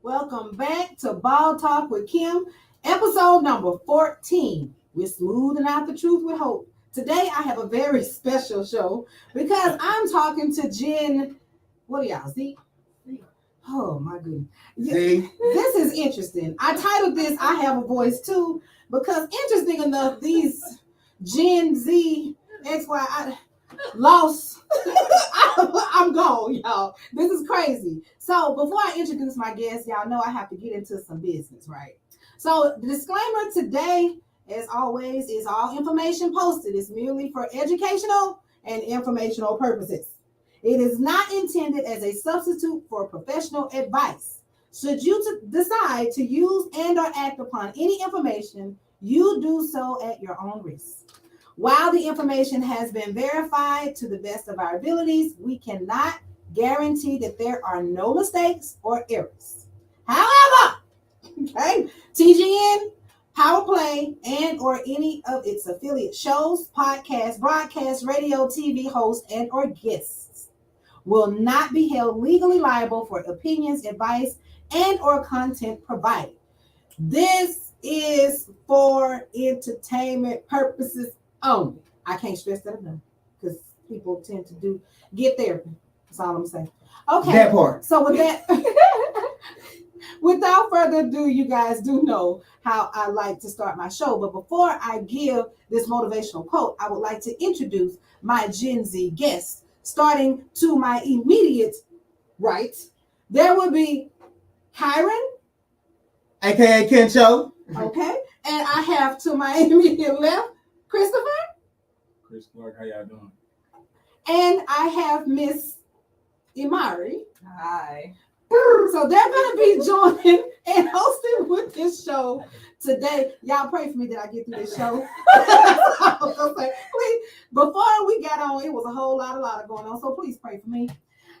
Welcome back to Ball Talk with Kim, episode number 14. We're smoothing out the truth with hope. Today I have a very special show because I'm talking to Jen. What are y'all? Z? Oh my goodness. Z. This is interesting. I titled this I Have a Voice Too because interesting enough, these Gen Z XY lost. I'm gone, y'all. This is crazy. So before I introduce my guest, y'all know I have to get into some business, right? So the disclaimer today, as always, is all information posted is merely for educational and informational purposes. It is not intended as a substitute for professional advice. Should you decide to use and or act upon any information, you do so at your own risk. While the information has been verified to the best of our abilities, we cannot guarantee that there are no mistakes or errors. However, okay, TGN, Power Play, and or any of its affiliate shows, podcasts, broadcasts, radio, TV hosts, and or guests will not be held legally liable for opinions, advice, and or content provided. This is for entertainment purposes only. I can't stress that enough because people tend to get therapy. That's all I'm saying. Okay. That part. So with that, without further ado, you guys do know how I like to start my show. But before I give this motivational quote, I would like to introduce my Gen Z guests. Starting to my immediate right, there would be Kyrin, aka Kencho. Okay, and I have to my immediate left, Christopher. Chris Clark, how y'all doing? And I have Miss Imari. Hi. So they're going to be joining and hosting with this show today. Y'all pray for me that I get through this show. Please, before we got on, it was a whole lot going on. So please pray for me.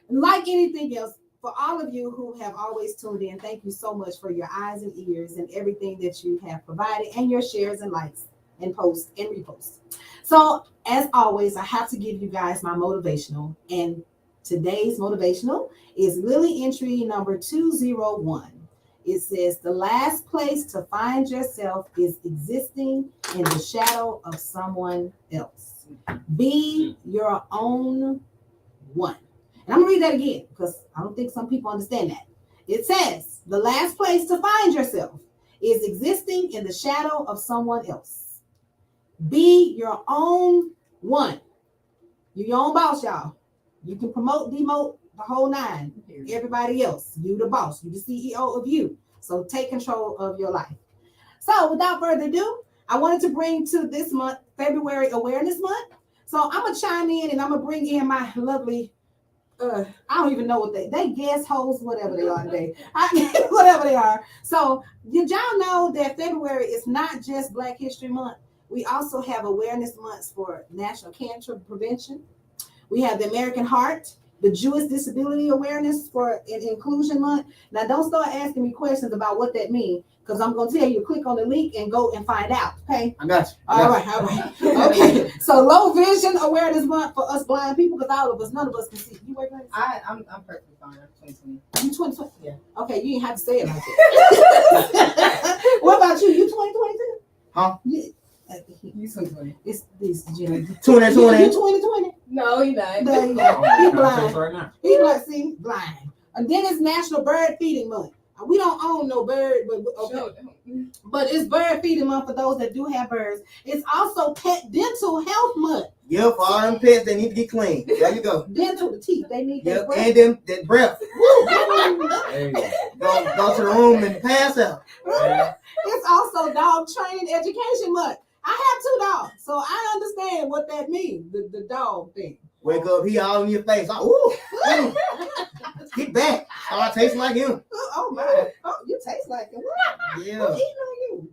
Like anything else, for all of you who have always tuned in, thank you so much for your eyes and ears and everything that you have provided and your shares and likes and posts and reposts. So as always, I have to give you guys my motivational, and today's motivational is Lily entry number 201. It says, the last place to find yourself is existing in the shadow of someone else. Be your own one. And I'm going to read that again because I don't think some people understand that. It says, the last place to find yourself is existing in the shadow of someone else. Be your own one. You're your own boss, y'all. You can promote, demote, the whole nine. Everybody else, you the boss, you the CEO of you. So take control of your life. So without further ado, I wanted to bring to this month, February Awareness Month. So I'm going to chime in and I'm going to bring in my lovely, I don't even know what they guest hosts, whatever they are today. Whatever they are. So did y'all know that February is not just Black History Month? We also have awareness months for National Cancer Prevention. We have the American Heart, the Jewish Disability Awareness for an Inclusion Month. Now, don't start asking me questions about what that means, because I'm going to tell you, click on the link and go and find out, okay? I got you. All right. Okay, so Low Vision Awareness Month for us blind people, because all of us, none of us can see. You wear glasses? I'm perfectly fine. I'm 2020. You 2020? Yeah. Okay, you didn't have to say it like that. What about you? You 2022? Huh? Yeah. You 2020. It's this Jim. 2020. You 2020? No, he not. There you go. He blind. Right now. He blind. See, blind. And then it's National Bird Feeding Month. We don't own no bird, but okay. Sure. But it's Bird Feeding Month for those that do have birds. It's also Pet Dental Health Month. Yep, for all them pets, they need to get clean. There you go. Dental, the teeth, they need Yep, that and them that breath. Hey, Go to the room and pass out. It's also Dog Training Education Month. I have 2 dogs, so I understand what that means, the dog thing. Wake up, he all in your face. Oh, ooh. Get back. Start tasting like him. Oh my. Oh, you taste like him. Yeah. Eat like you.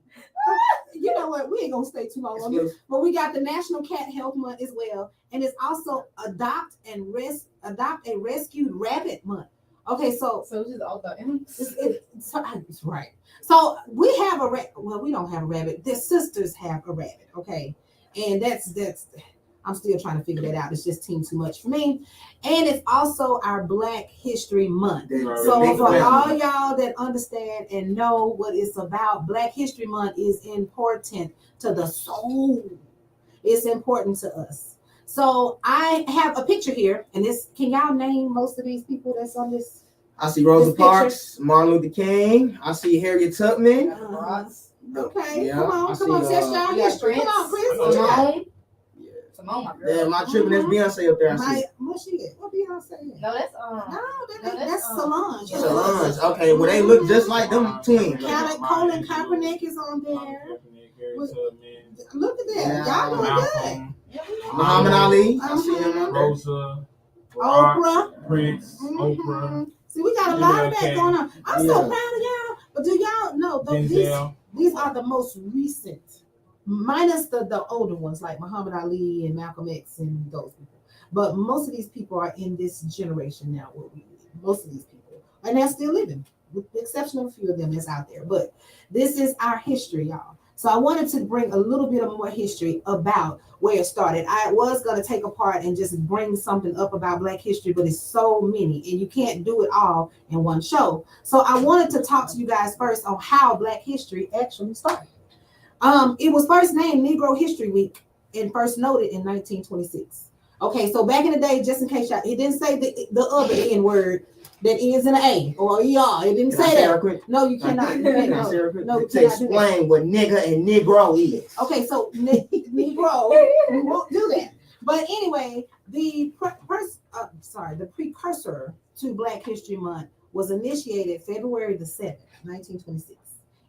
You know what? We ain't gonna stay too long on this. But we got the National Cat Health Month as well. And it's also Adopt a Rescued Rabbit Month. Okay, so it's just all about him. it's right. So we have we don't have a rabbit. Their sisters have a rabbit, okay? And that's I'm still trying to figure that out. It's just too much for me. And it's also our Black History Month. So for all y'all that understand and know what it's about, Black History Month is important to the soul. It's important to us. So I have a picture here, and this, can y'all name most of these people that's on this? I see Rosa Parks, Martin Luther King. I see Harriet Tubman. Okay, Yeah, come on, that's y'all history. Come on, Chris. What you got? Simone, my girl. Yeah, my tripping. That's Beyonce up there. I see. What she at? What Beyonce at? No, that's That's Solange. Solange. Okay, well they look just like them twins. Colin Kaepernick is on there. Look at that. Yeah. Y'all doing good. Muhammad Ali. I see him. Rosa, Oprah. Prince, Oprah. See, we got a lot of that going on. I'm so proud of y'all. But do y'all know these are the most recent, minus the older ones like Muhammad Ali and Malcolm X and those people. But most of these people are in this generation now. Most of these people, and they're still living, with the exception of a few of them that's out there. But this is our history, y'all. So I wanted to bring a little bit of more history about where it started. I was going to take apart and just bring something up about Black history, but it's so many and you can't do it all in one show. So I wanted to talk to you guys first on how Black history actually started. It was first named Negro History Week and first noted in 1926. Okay, so back in the day, just in case y'all, it didn't say the other N word that ends in an A or ER. It didn't say that. No, you cannot. No, you to explain what nigga and Negro is. Okay, so Negro, we won't do that. But anyway, the precursor to Black History Month was initiated February the 7th, 1926,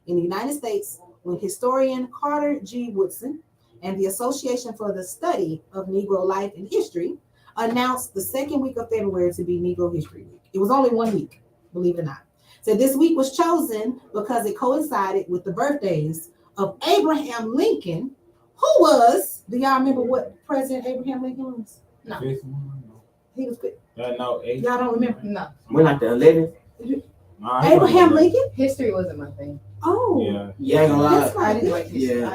in the United States when historian Carter G. Woodson and the Association for the Study of Negro Life and History announced the second week of February to be Negro History Week. It was only 1 week, believe it or not. So this week was chosen because it coincided with the birthdays of Abraham Lincoln, who was, do y'all remember what President Abraham Lincoln was? No. He was good. No, eight. Y'all don't remember? No. We're like the 11th. Abraham Lincoln? History wasn't my thing. Oh. Yeah. Yeah, ain't gonna lie. I didn't like history. Yeah, I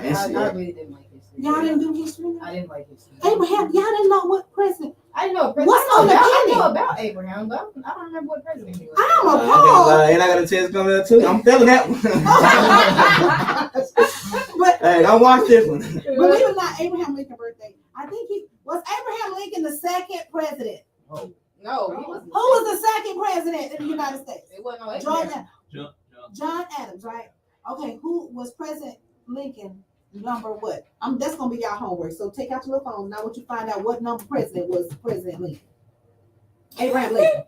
really didn't like history. Y'all didn't do history? I didn't like history. Abraham, y'all didn't know what president? I didn't know a president. What's on the I penny? know about Abraham, but I don't remember what president he was. I'm And I got a test coming up too. I'm feeling that one. But Hey, don't watch this one. believe it or not, Abraham Lincoln's birthday. I think he was Abraham Lincoln the second president. No, he wasn't. Who was the second president in the United States? It wasn't no Abraham. John Adams, right? Okay, who was President Lincoln number what? That's gonna be y'all homework. So take out your little phone. Now I want you to find out what number president was President Lincoln. Abraham Lincoln.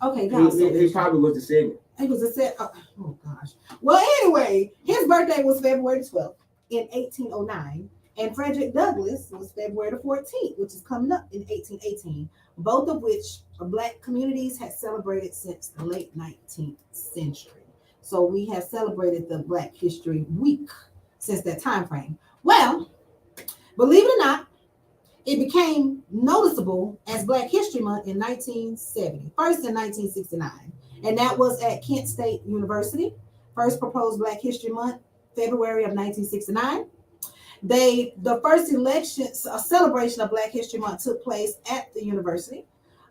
Okay, y'all. He probably was the second. He was a set. Oh gosh. Well, anyway, his birthday was February 12th in 1809, and Frederick Douglass was February the 14th, which is coming up in 1818. Both of which Black communities had celebrated since the late 19th century. So we have celebrated the Black History Week since that time frame. Well, believe it or not, it became noticeable as Black History Month in 1970, first in 1969. And that was at Kent State University. First proposed Black History Month, February of 1969. The first a celebration of Black History Month took place at the university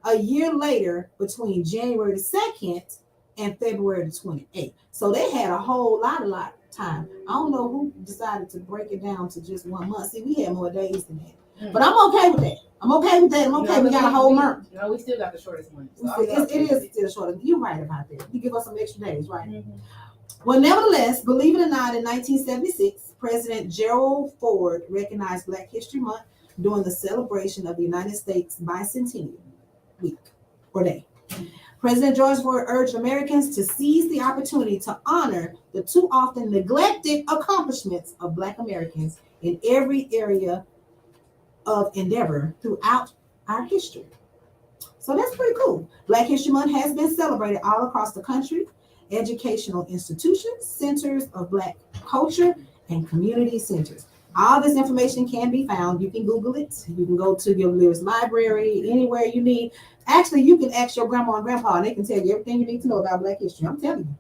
a year later between January the 2nd and February the 28th. So they had a whole lot of time. I don't know who decided to break it down to just 1 month. See, we had more days than that. But I'm okay with that. I'm okay with that. We got a whole month. No, we still got the shortest one. So it is still shorter. You're right about that. You give us some extra days, right? Mm-hmm. Well, nevertheless, believe it or not, in 1976, President Gerald Ford recognized Black History Month during the celebration of the United States Bicentennial Week or Day. President George Ford urged Americans to seize the opportunity to honor the too often neglected accomplishments of Black Americans in every area of endeavor throughout our history. So that's pretty cool. Black History Month has been celebrated all across the country. Educational institutions, centers of Black culture, and community centers. All this information can be found. You can Google it. You can go to your nearest library, anywhere you need. Actually, you can ask your grandma and grandpa, and they can tell you everything you need to know about Black history. I'm telling you.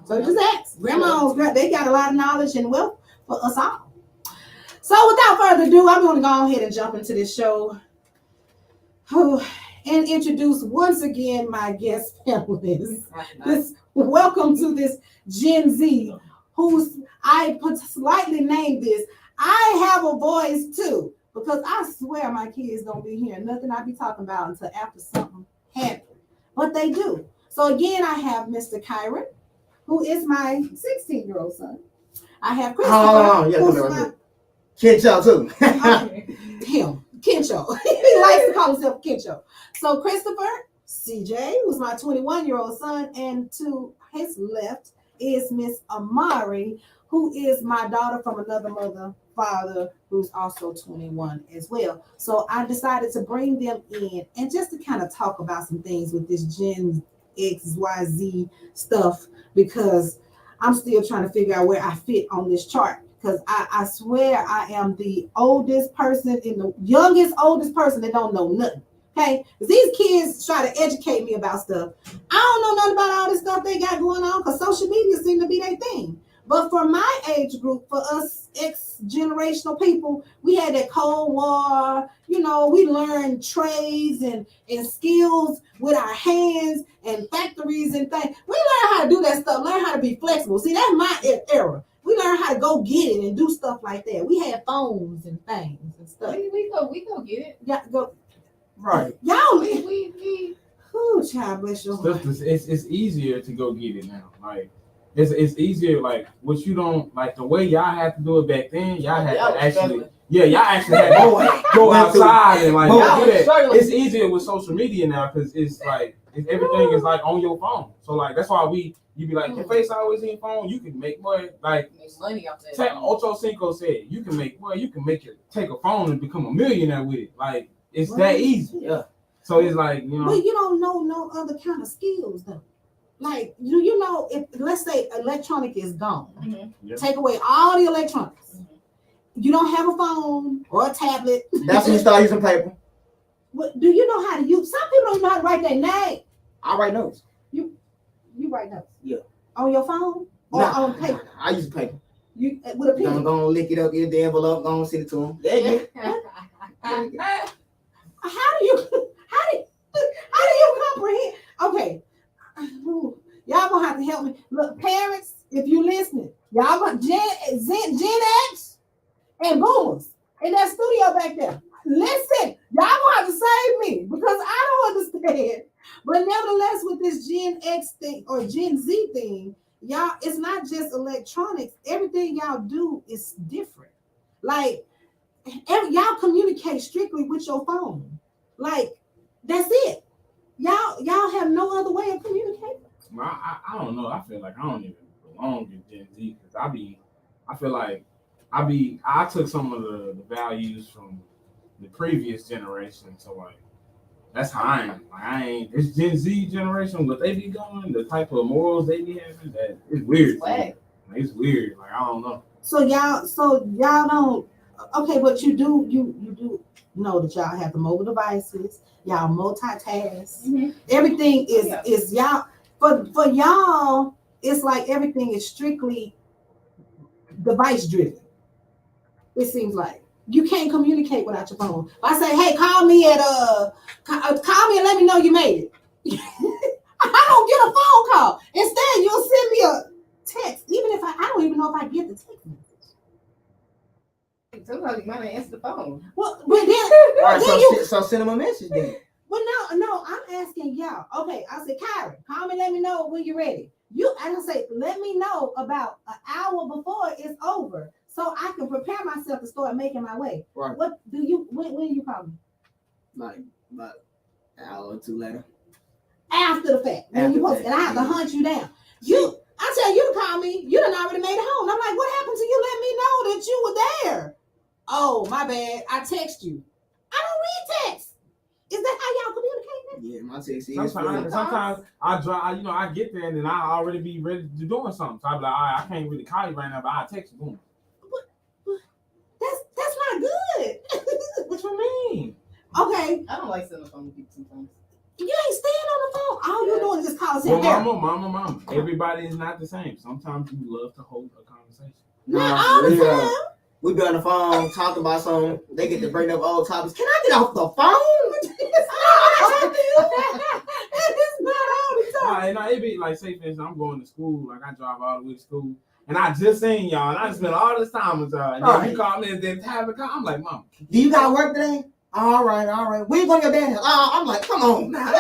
So just ask. Grandmas, they got a lot of knowledge and wealth for us all. So without further ado, I'm going to go ahead and jump into this show and introduce once again my guest panelists. Welcome to this Gen Z, who's I slightly named this. I have a voice too, because I swear my kids don't be hearing nothing I be talking about until after something happens. But they do. So again, I have Mr. Kyrin, who is my 16-year-old son. I have Christopher, who's my Kencho too. him, Kencho. He likes to call himself Kencho. So Christopher, CJ, who's my 21-year-old son, and to his left is Miss Imari, who is my daughter from another mother, father, who's also 21 as well. So I decided to bring them in and just to kind of talk about some things with this Gen X, Y, Z stuff, because I'm still trying to figure out where I fit on this chart. Because I swear I am the oldest person oldest person that don't know nothing. Okay? These kids try to educate me about stuff. I don't know nothing about all this stuff they got going on because social media seems to be their thing. But for my age group, for us X-generational people, we had that Cold War, we learned trades and skills with our hands and factories and things. We learned how to do that stuff, learn how to be flexible. See, that's my era. We learned how to go get it and do stuff like that. We had phones and things and stuff. We go get it. Yeah, go. Right. Y'all, We oh, child, bless your heart. It's easier to go get it now. Like it's easier. Like what you don't like the way y'all had to do it back then. Y'all had to actually. Yeah, y'all actually had to go outside and like do that. It's easier with social media now because it's like everything is like on your phone. So like that's why you be like your face always in your phone. You can make money like make money off that. Ocho Cinco said you can make money. You can take a phone and become a millionaire with it. Like it's that easy. Yeah. So it's like But you don't know no other kind of skills though. Like you know if let's say electronic is gone, take away all the electronics. You don't have a phone or a tablet. That's when you start using paper. What do you know how to use? Some people don't know how to write their name. I write notes. You write notes? Yeah. On your phone or on paper? I use paper. You with a pen? I'm gonna lick it up, get the envelope, gonna send it to him. There you go. How do you comprehend? Okay, y'all gonna have to help me. Look, parents, if you listening, y'all gonna Gen X and boomers in that studio back there. Listen, y'all gonna have to save me because I don't understand. But nevertheless, with this Gen X thing or Gen Z thing, y'all, it's not just electronics. Everything y'all do is different. Like y'all communicate strictly with your phone. Like that's it. Y'all have no other way of communicating. I don't know. I feel like I don't even belong in Gen Z because I feel like I took some of the values from the previous generation. So like that's how I am. Like I ain't this Gen Z generation, what they be doing, the type of morals they be having, that it's weird. Like, it's weird. Like I don't know. So y'all don't okay, but you do know that y'all have the mobile devices, y'all multitask. Everything is y'all for y'all, it's like everything is strictly device driven. It seems like you can't communicate without your phone. If I say, hey, call me and let me know you made it. I don't get a phone call. Instead, you'll send me a text. Even if I don't even know if I get the text message. Sometimes you might not answer the phone. Well, but then, All right, so send them a message then. Well, no, I'm asking y'all. Okay, I said, Kyrin, call me, let me know when you're ready. I say, let me know about an hour before it's over, so I can prepare myself to start making my way. Right. What do you? When you call me? Like about an hour or two later. After the fact, when you post, and I have to hunt you down. I tell you to call me. You done already made it home. I'm like, what happened to you? Let me know that you were there. Oh, my bad. I text you. I don't read text. Is that how y'all communicate? Yeah, my text is. Sometimes I get there and then I already be ready to doing something. So I be like, all right, I can't really call you right now, but I'll text you. Boom. That's not good. What you mean? Okay. I don't like sitting on the phone with people sometimes. You ain't staying on the phone. All you doing is just calling. Well, mama. Everybody is not the same. Sometimes you love to hold a conversation. Not all the time. We be on the phone talking about something. They get to bring up old topics. Can I get off the phone? It's not all the time. No, it be like, say for instance, I'm going to school, like I drive all the way to school, and I just seen y'all, and I spent all this time with y'all, and then you call me and then have a call. I'm like, Mom, Do you got to work today? All right. We ain't going to your dad's house. I'm like, come on now.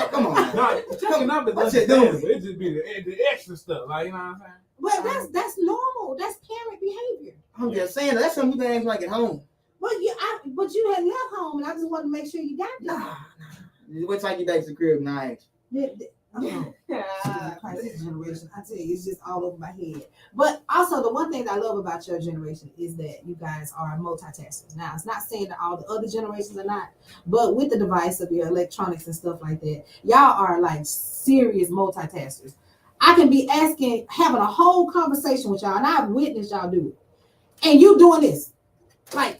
Come on now. no, checking up is What you doing? understandable. It just be the extra stuff, like, you know what I'm saying? But that's normal. That's parent behavior. I'm just saying, that's something you can act like at home. But you had left home, and I just wanted to make sure you got there. Nah. Wait till I get back to the crib and I ask. Oh, Jesus Christ, this generation, I tell you, it's just all over my head. But also, the one thing that I love about your generation is that you guys are multitaskers. Now, it's not saying that all the other generations are not, but with the device of your electronics and stuff like that, y'all are like serious multitaskers. I can be having a whole conversation with y'all, and I've witnessed y'all do it. And you doing this. Like,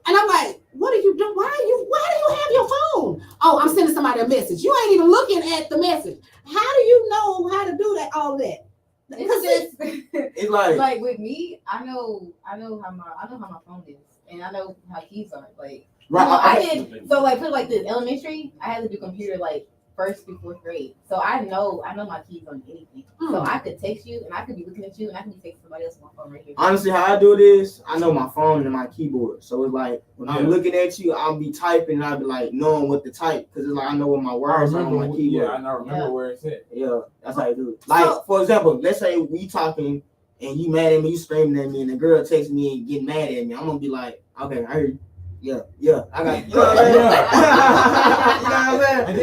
and I'm like, what are you doing? Why do you have your phone? Oh, I'm sending somebody a message. You ain't even looking at the message. How do you know how to do that? All that. It's like, like with me, I know how my phone is, and I know how keys are. Like, right, I did. So like, put it like this: elementary, I had to do computer like first through fourth grade. So I know my keys on anything. So I could text you, and I could be looking at you, and I could be texting somebody else on my phone right here. honestly, how I do this, I know my phone and my keyboard. So it's like when I'm looking at you, I'll be typing, and I'll be like knowing what to type because it's like I know what my words are on my keyboard. Yeah, I remember where it's at. Yeah, that's how I do it. Like, for example, let's say we talking and you mad at me, you screaming at me, and the girl texts me and get mad at me. I'm gonna be like, okay, I heard you. Yeah, I got you. You know what I'm saying? And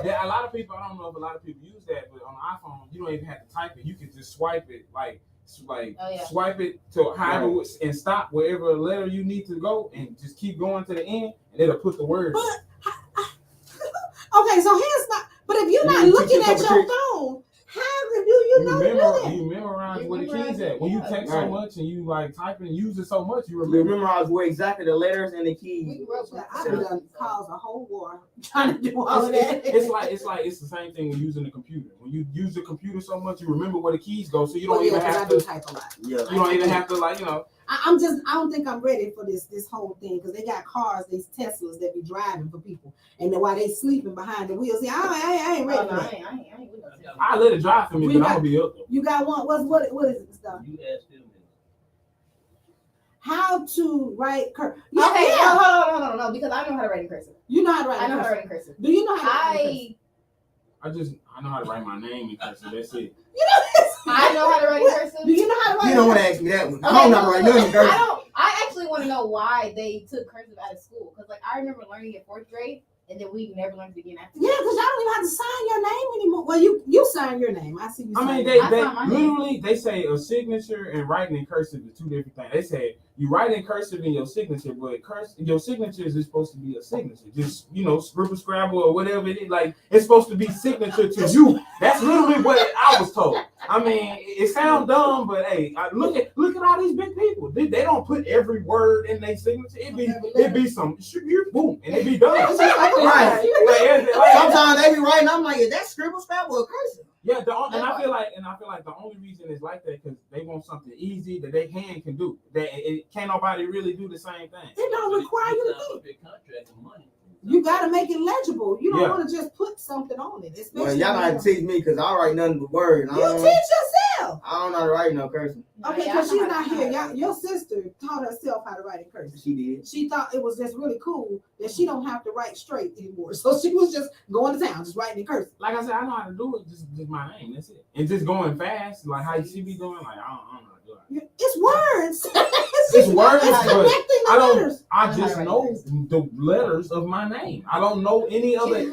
then a lot of people, I don't know if a lot of people use that, but on the iPhone, you don't even have to type it. You can just swipe it, swipe it to however and stop wherever letter you need to go, and just keep going to the end, and it'll put the words. Okay, so here's not. But if you're not looking at your phone, how do you know that? You memorize where the keys at. When you text so much and you like typing and use it so much, you You memorize where exactly the letters and the keys. I've done caused a whole war trying to do all of that. It's the same thing when using the computer. When you use the computer so much, you remember where the keys go, so you don't even have to type a lot. Yeah, you don't even have to like, you know. I don't think I'm ready for this whole thing because they got cars, these Teslas that be driving for people, and then while they sleeping behind the wheels. See, I ain't ready for that. I let it drive for me, but I'm gonna be up there. You got one? What is it stuff? You asked him. How to write cursive? Okay, hold on, no, because I know how to write in cursive. You know how to write? I know how to write in cursive. Do you know how to write in cursive? I know how to write my name in cursive. That's it. I know how to write in cursive. Do you know how to write? You don't want to ask me that one. I don't know how to write nothing in cursive. I actually want to know why they took cursive out of school because, like, I remember learning it 4th grade, and then we never learned it again after. Yeah, because y'all don't even have to sign your name anymore. Well, you sign your name. I see you. I mean, they literally they say a signature and writing in cursive is two different things. They say you write in cursive in your signature, but your signature is supposed to be a signature. Just scribble scrabble or whatever it is. Like it's supposed to be signature to you. That's literally what I was told. I mean, it sounds dumb, but hey, look at all these big people. They don't put every word in their signature. It be some boom, and it be done. Right. Like, sometimes they be writing. I'm like, is that scribble scrabble or cursive? Yeah, and I feel like the only reason it's like that because they want something easy that their hand can do. That it can't nobody really do the same thing. It don't require you to think. Big contract of money. You got to make it legible. You don't want to just put something on it. Well, y'all gonna have to teach me because I write nothing but words. You teach yourself. I don't know how to write no cursive. Okay, because she's not here. Your sister taught herself how to write in cursive. She did. She thought it was just really cool that she don't have to write straight anymore. So she was just going to town, just writing in cursive. Like I said, I know how to do it. Just my name. That's it. And just going fast, like how she be doing. Like I don't know how to do it. It's words. It's words, it's connecting the letters. I just know the letters of my name. I don't know any other. And I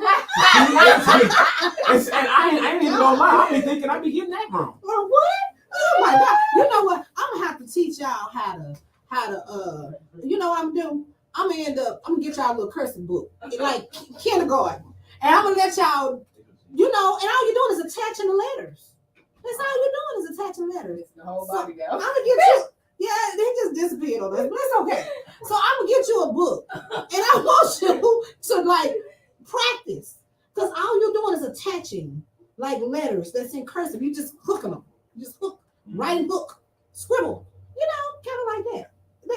ain't even gonna lie. I be thinking I be getting that wrong. Well, what? Oh my God! You know what? I'm gonna have to teach y'all how to. You know what I'm doing? I'm gonna get y'all a little cursive book, like kindergarten, and I'm gonna let y'all. And all you're doing is attaching the letters. That's all you're doing is attaching letters. The whole body go. I'm gonna get you. Yeah, they just disappeared on us, but it's okay. So I'm gonna get you a book, and I want you to like practice, because all you're doing is attaching like letters that's in cursive. You just hooking them. You just hook, writing book, scribble. Kind of like that.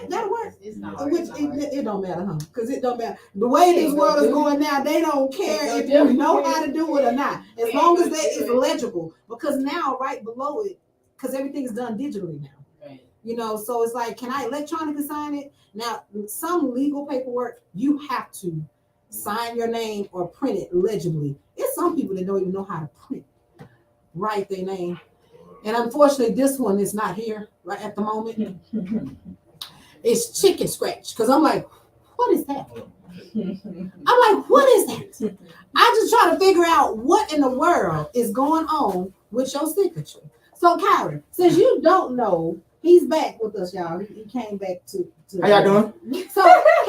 That'll work. It's not Which hard. it don't matter, huh? Because it don't matter. The way this world is going now, they don't care if you know how to do it or not. As long as that is legible. Because now, right below it, because everything is done digitally now. Right. You know, so it's like, can I electronically sign it? Now, some legal paperwork, you have to sign your name or print it legibly. It's some people that don't even know how to print, write their name. And unfortunately, this one is not here right at the moment. It's chicken scratch. Because I'm like, what is that? I'm like, what is that? I just try to figure out what in the world is going on with your signature. So, Kyrin, since you don't know, he's back with us, y'all. He came back to How y'all doing? So,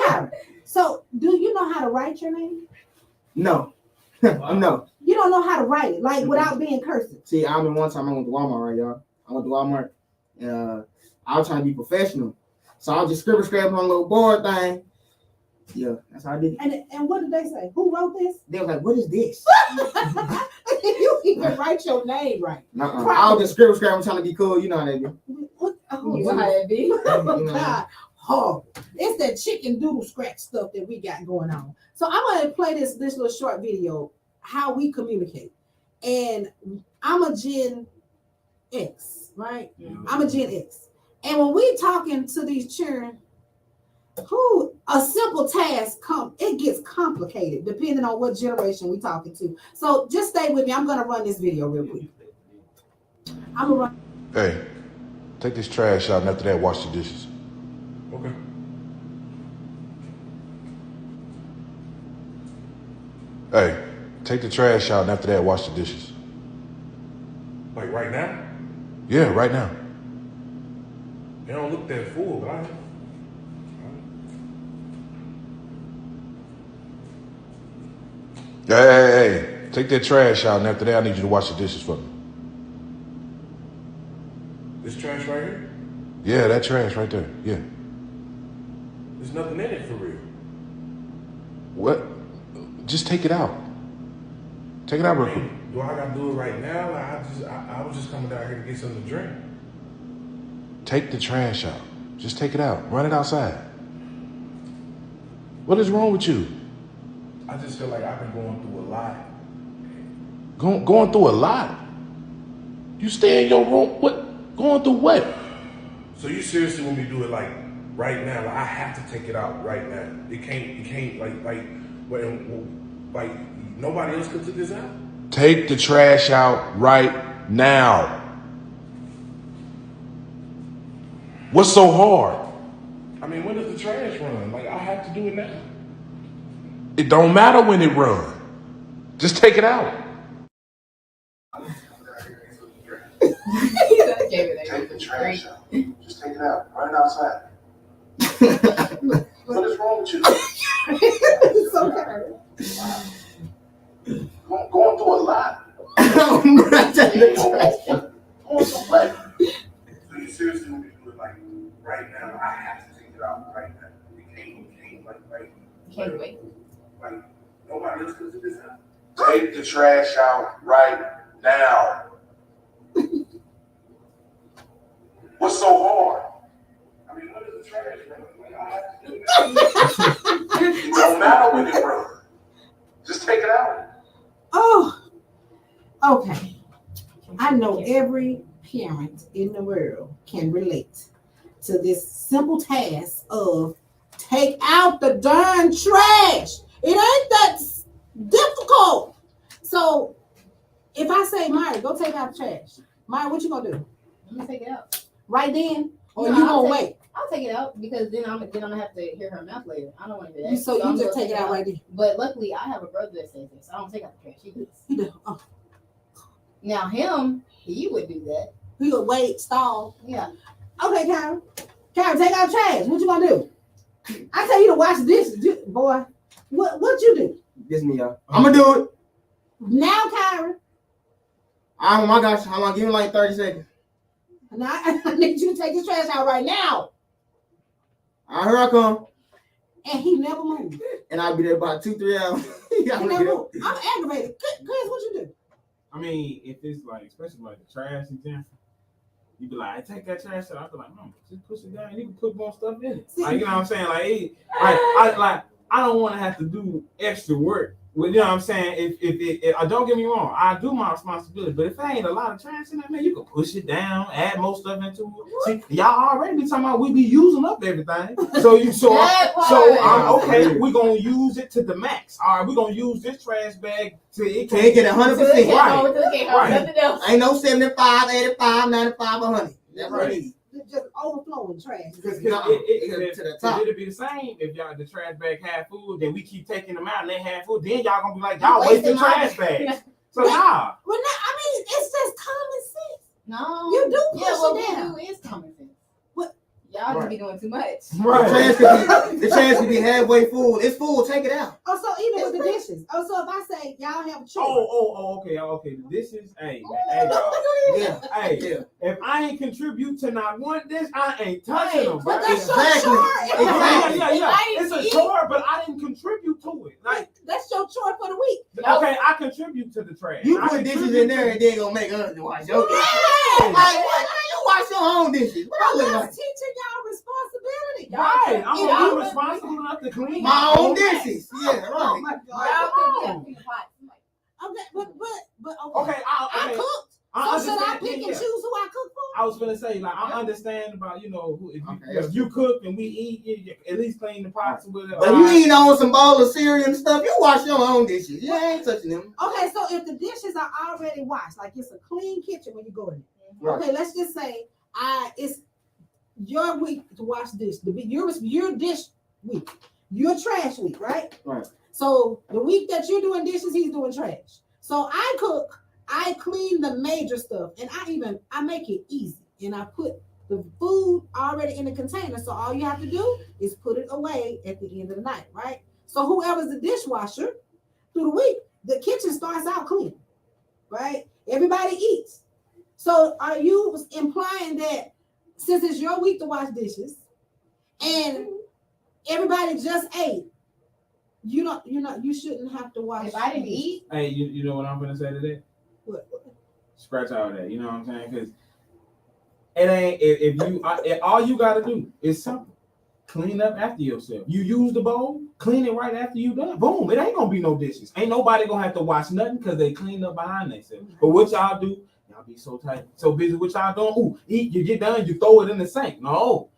Kyrin, so do you know how to write your name? No. No. You don't know how to write it, like without being cursive. See, I remember one time I went to Walmart, right, y'all? I went to Walmart, and I was trying to be professional. So I was just scrapping on a little board thing. Yeah, that's how I did it. And what did they say? Who wrote this? They was like, what is this? You even write your name right. I was just scrapping trying to be cool. You know how they do. What? Oh, You know how that be? oh God. Oh, it's that chicken doodle scratch stuff that we got going on. So I'm going to play this little short video, how we communicate. And I'm a Gen X, right? I'm a Gen X. And when we talking to these children, a simple task it gets complicated depending on what generation we talking to. So just stay with me. I'm gonna run this video real quick. I'm gonna run. Hey, take this trash out and after that wash the dishes. Okay. Hey, take the trash out and after that wash the dishes. Like right now? Yeah, right now. It don't look that full, but I. Hey, take that trash out and after that I need you to wash the dishes for me. This trash right here? Yeah, that trash right there. Yeah. There's nothing in it for real. What? Just take it out. Take it out real quick. Do I gotta do it right now? Like I was just coming down here to get something to drink. Take the trash out. Just take it out. Run it outside. What is wrong with you? I just feel like I've been going through a lot. Going through a lot? You stay in your room? What? Going through what? So you seriously want me to do it like right now? Like I have to take it out right now. It can't like nobody else could take this out? Take the trash out right now. What's so hard? I mean, when does the trash run? Like I have to do it now. It don't matter when it runs. Just take it out. Take the trash out. Just take it out. Run it outside. What is wrong with you? It's okay. Going through a lot. I'm going to Going through what? So you seriously want me to do it like right now? I have to take it out right now. You can't Can't wait. like nobody else could do this out. Take the trash out right now. What's so hard? I mean, what is the trash run? Like, I have to do it. It don't matter when it runs. Just take it out. Oh, okay. I know every parent in the world can relate to this simple task of take out the darn trash. It ain't that difficult. So if I say, Mari, go take out the trash. Mari, what you gonna do? I'm gonna take it out. Right then? Or No, you I'll gonna take- wait? I'll take it out because then I'm gonna have to hear her mouth later. I don't want to do that. So you I'm just gonna take it out right then. But luckily, I have a brother that says this. So I don't take out the trash. He does. He do. Oh, Now he would do that. he would wait, stall. Yeah. Okay, Kyrin. Kyrin, take out trash. What you gonna do? I tell you to wash the dishes, boy. What you do? This me, y'all. I'm gonna do it. Now, Kyrin. Oh my gosh, I'm gonna give him like 30 seconds. Now I need you to take this trash out right now. Here I come. And he never moved. And I'll be there about 2-3 hours. He never moved. I'm aggravated. Chris, what you do? I mean, if it's like, especially like the trash example, You be like, take that trash out. I be like, no, just push it down. You can put more stuff in it. See, Like, you know what I'm saying? I don't want to have to do extra work. Well, you know what I'm saying? If don't get me wrong, I do my responsibility. But if there ain't a lot of trash in that, man, you can push it down, add more stuff into it. See, y'all already be talking about we be using up everything. Okay, we're gonna use it to the max. All right, we're gonna use this trash bag to it Can't get 100%. Right. Nothing else. Ain't no 75, 85, 95, 100. That's what it is. just overflowing trash. It'll be the same if y'all the trash bag had food, then we keep taking them out and they have food. Then y'all gonna be like, y'all wasting trash bags. So nah. Well, I mean, it's just common sense. No, you do push what it down. we do is common sense. What? Y'all just be doing too much. Right. The trash could be halfway full. It's full. Take it out. Oh, so even with the dishes. Oh, so if I say y'all have a choice. Okay. The dishes, hey, Yeah. If I ain't contribute to not one dish, I ain't touching them. But that's Exactly. Yeah. It's a chore, but I didn't contribute to it. Like that's your chore for the week. Okay, I contribute to the trash. You put dishes in there and then gonna make us wash your dishes. Like what? You wash your own dishes. What I look like? Teaching y'all responsibility. Right. I'm responsible enough to clean my own dishes. Yeah, right. Oh my God. Y'all Okay, but okay. I cooked. So should I pick and choose who I cook for? I was gonna say, like, I understand about, if you cook and we eat, you at least clean the pots with it. But you eat on some bowl of cereal and stuff, you wash your own dishes. You ain't touching them. Okay, so if the dishes are already washed, like it's a clean kitchen when you go in there. Right. Okay, let's just say it's your week to wash dish. Your dish week. Your trash week, right? Right. So the week that you're doing dishes, he's doing trash. So I cook. I clean the major stuff, and I make it easy, and I put the food already in the container. So all you have to do is put it away at the end of the night, right? So whoever's the dishwasher through the week, the kitchen starts out clean, right? Everybody eats. So are you implying that since it's your week to wash dishes, and everybody just ate, you shouldn't have to wash? If I didn't eat, hey, you know what I'm gonna say to that? What? Scratch all that. You know what I'm saying? Because it ain't if all you gotta do is simple. Clean up after yourself. You use the bowl, clean it right after you done. Boom. It ain't gonna be no dishes. Ain't nobody gonna have to wash nothing because they cleaned up behind themselves. But what y'all do? Y'all be so tight, so busy. What y'all doing? Ooh, eat. You get done. You throw it in the sink. No.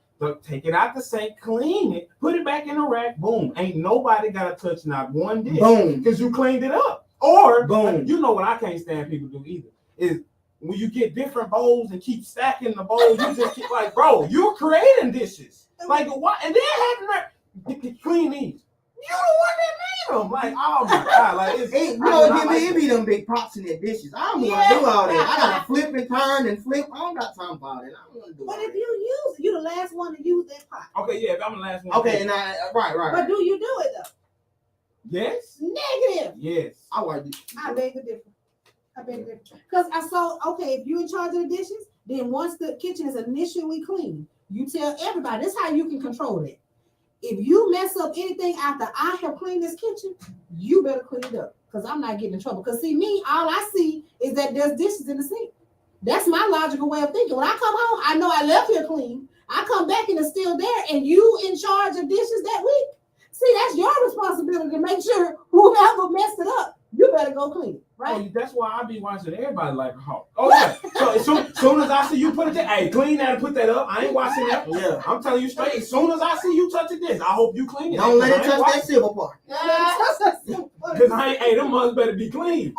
Take it out the sink, clean it, put it back in the rack. Boom. Ain't nobody gotta touch not one dish. Boom. Because you cleaned it up. Or, boom. You know what I can't stand people do either is when you get different bowls and keep stacking the bowls, you just keep like, bro, you're creating dishes. Like, what? And then having to clean these. You the one that made them. Like, oh my God. Like, it be them big pots in their dishes. I don't want to do all that. I got to flip and turn and flip. I don't got time about it. I don't want to do But all if that. you use, you're the last one to use that pot. Okay, yeah, if I'm the last one. Okay, right. But do you do it though? Yes. Negative. Yes. I beg the difference. Because if you're in charge of the dishes, then once the kitchen is initially clean, you tell everybody. This is how you can control it. If you mess up anything after I have cleaned this kitchen, you better clean it up. Because I'm not getting in trouble. Because see, me, all I see is that there's dishes in the sink. That's my logical way of thinking. When I come home, I know I left here clean. I come back and it's still there, and you in charge of dishes that week. See, that's your responsibility to make sure whoever messed it up, you better go clean it, right? Oh, that's why I be watching everybody like a hawk. Oh, yeah. So as soon as I see you put it there, hey, clean that and put that up. I ain't watching that. Yeah. I'm telling you straight. As soon as I see you touching this, I hope you clean it. Don't let it touch that silver part. Because them mugs better be clean.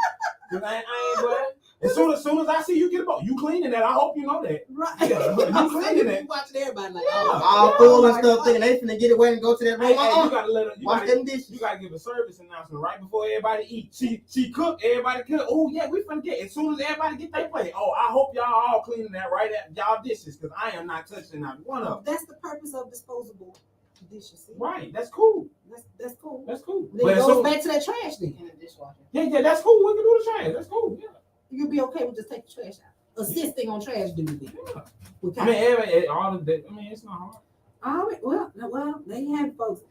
Because I ain't glad. As soon as I see you get a bowl, you cleaning that. I hope you know that. Right. Yeah, you cleaning that. You watching everybody like, all full and stuff, thinking they finna get away and go to that room. Hey, you gotta let her. Wash them dishes. You gotta give a service announcement right before everybody eats. She cook, everybody cook. Oh yeah, we finna get. As soon as everybody get their plate. Oh, I hope y'all all cleaning that right at y'all dishes because I am not touching not one of them. That's the purpose of disposable dishes. See? Right. That's cool. That's cool. That's cool. Then it goes back to that trash then. in the dishwasher. Yeah, that's cool. We can do the trash. That's cool. Yeah. You'll be okay with just taking trash out. Assisting on trash duty. Yeah. I mean, it's not hard. All right. Well, there you have it, folks.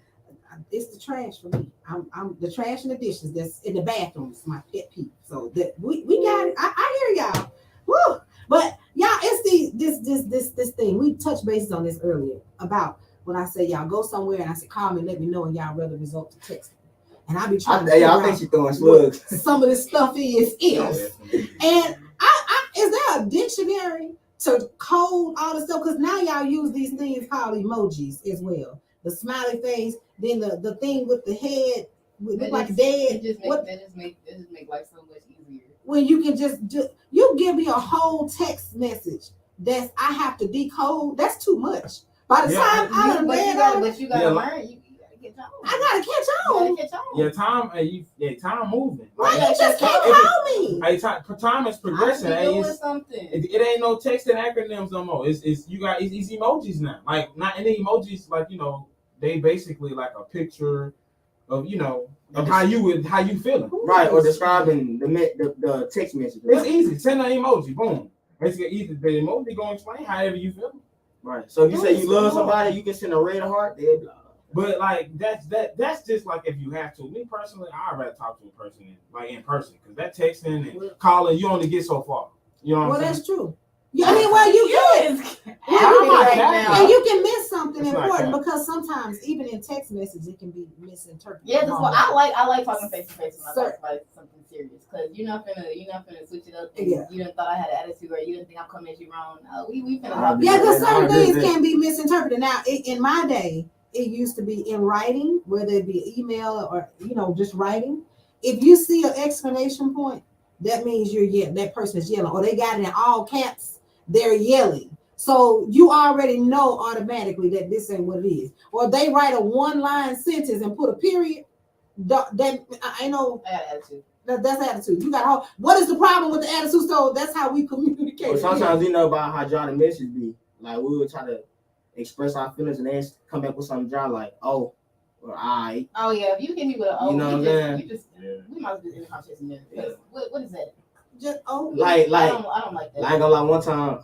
It's the trash for me. I'm the trash and the dishes that's in the bathroom is my pet peeve. So that we got it. I hear y'all. Woo! But y'all, it's this thing. We touched bases on this earlier about when I say y'all go somewhere and I say call me, let me know, and y'all rather resort to text me. And I be trying to figure I think out she's throwing slugs. what some of this stuff is. And I is there a dictionary to code all this stuff? Because now y'all use these things called emojis as well. The smiley face, then the thing with the head look like dead. That just make life so much easier. When you can just you give me a whole text message that I have to decode. That's too much. By the time I done read all, but you gotta learn. You gotta catch on. I gotta catch on. Yeah, time moving. Why you just can't call me? Hey, time is progressing. It ain't no text and acronyms no more. It's emojis now. Like not any emojis. Like they basically like a picture of of how you feeling. Right, or describing the text message. It's easy. Send an emoji. Boom. Basically, either the emoji gonna explain however you feel. Right. So if you say you love somebody, you can send a red heart. But like that's just like if you have to. Me personally, I'd rather talk to a person in person because that texting and calling you only get so far. You know what I'm saying? That's true. I mean, well, you can. And you can miss something important because sometimes even in text messages it can be misinterpreted. Yeah, that's why I like talking face to face when I talk about something serious because you're not finna switch it up. And you didn't thought I had an attitude or you didn't think I'm coming at you wrong. We finna talk. Yeah, because certain things can be misinterpreted. Now, in my day, it used to be in writing, whether it be email or just writing. If you see an exclamation point, that means that person is yelling, or they got it in all caps. They're yelling. So you already know automatically that this ain't what it is. Or they write a one-line sentence and put a period. I know. I got attitude. That's attitude. You got what is the problem with the attitude? So that's how we communicate. Well, sometimes about how dry the message be. Like we would try to express our feelings and then come back with something dry like or I. Oh yeah, if you hit me with you know what I'm saying? We might as well just end the conversation there. What is that? Just I don't like that. Like one time,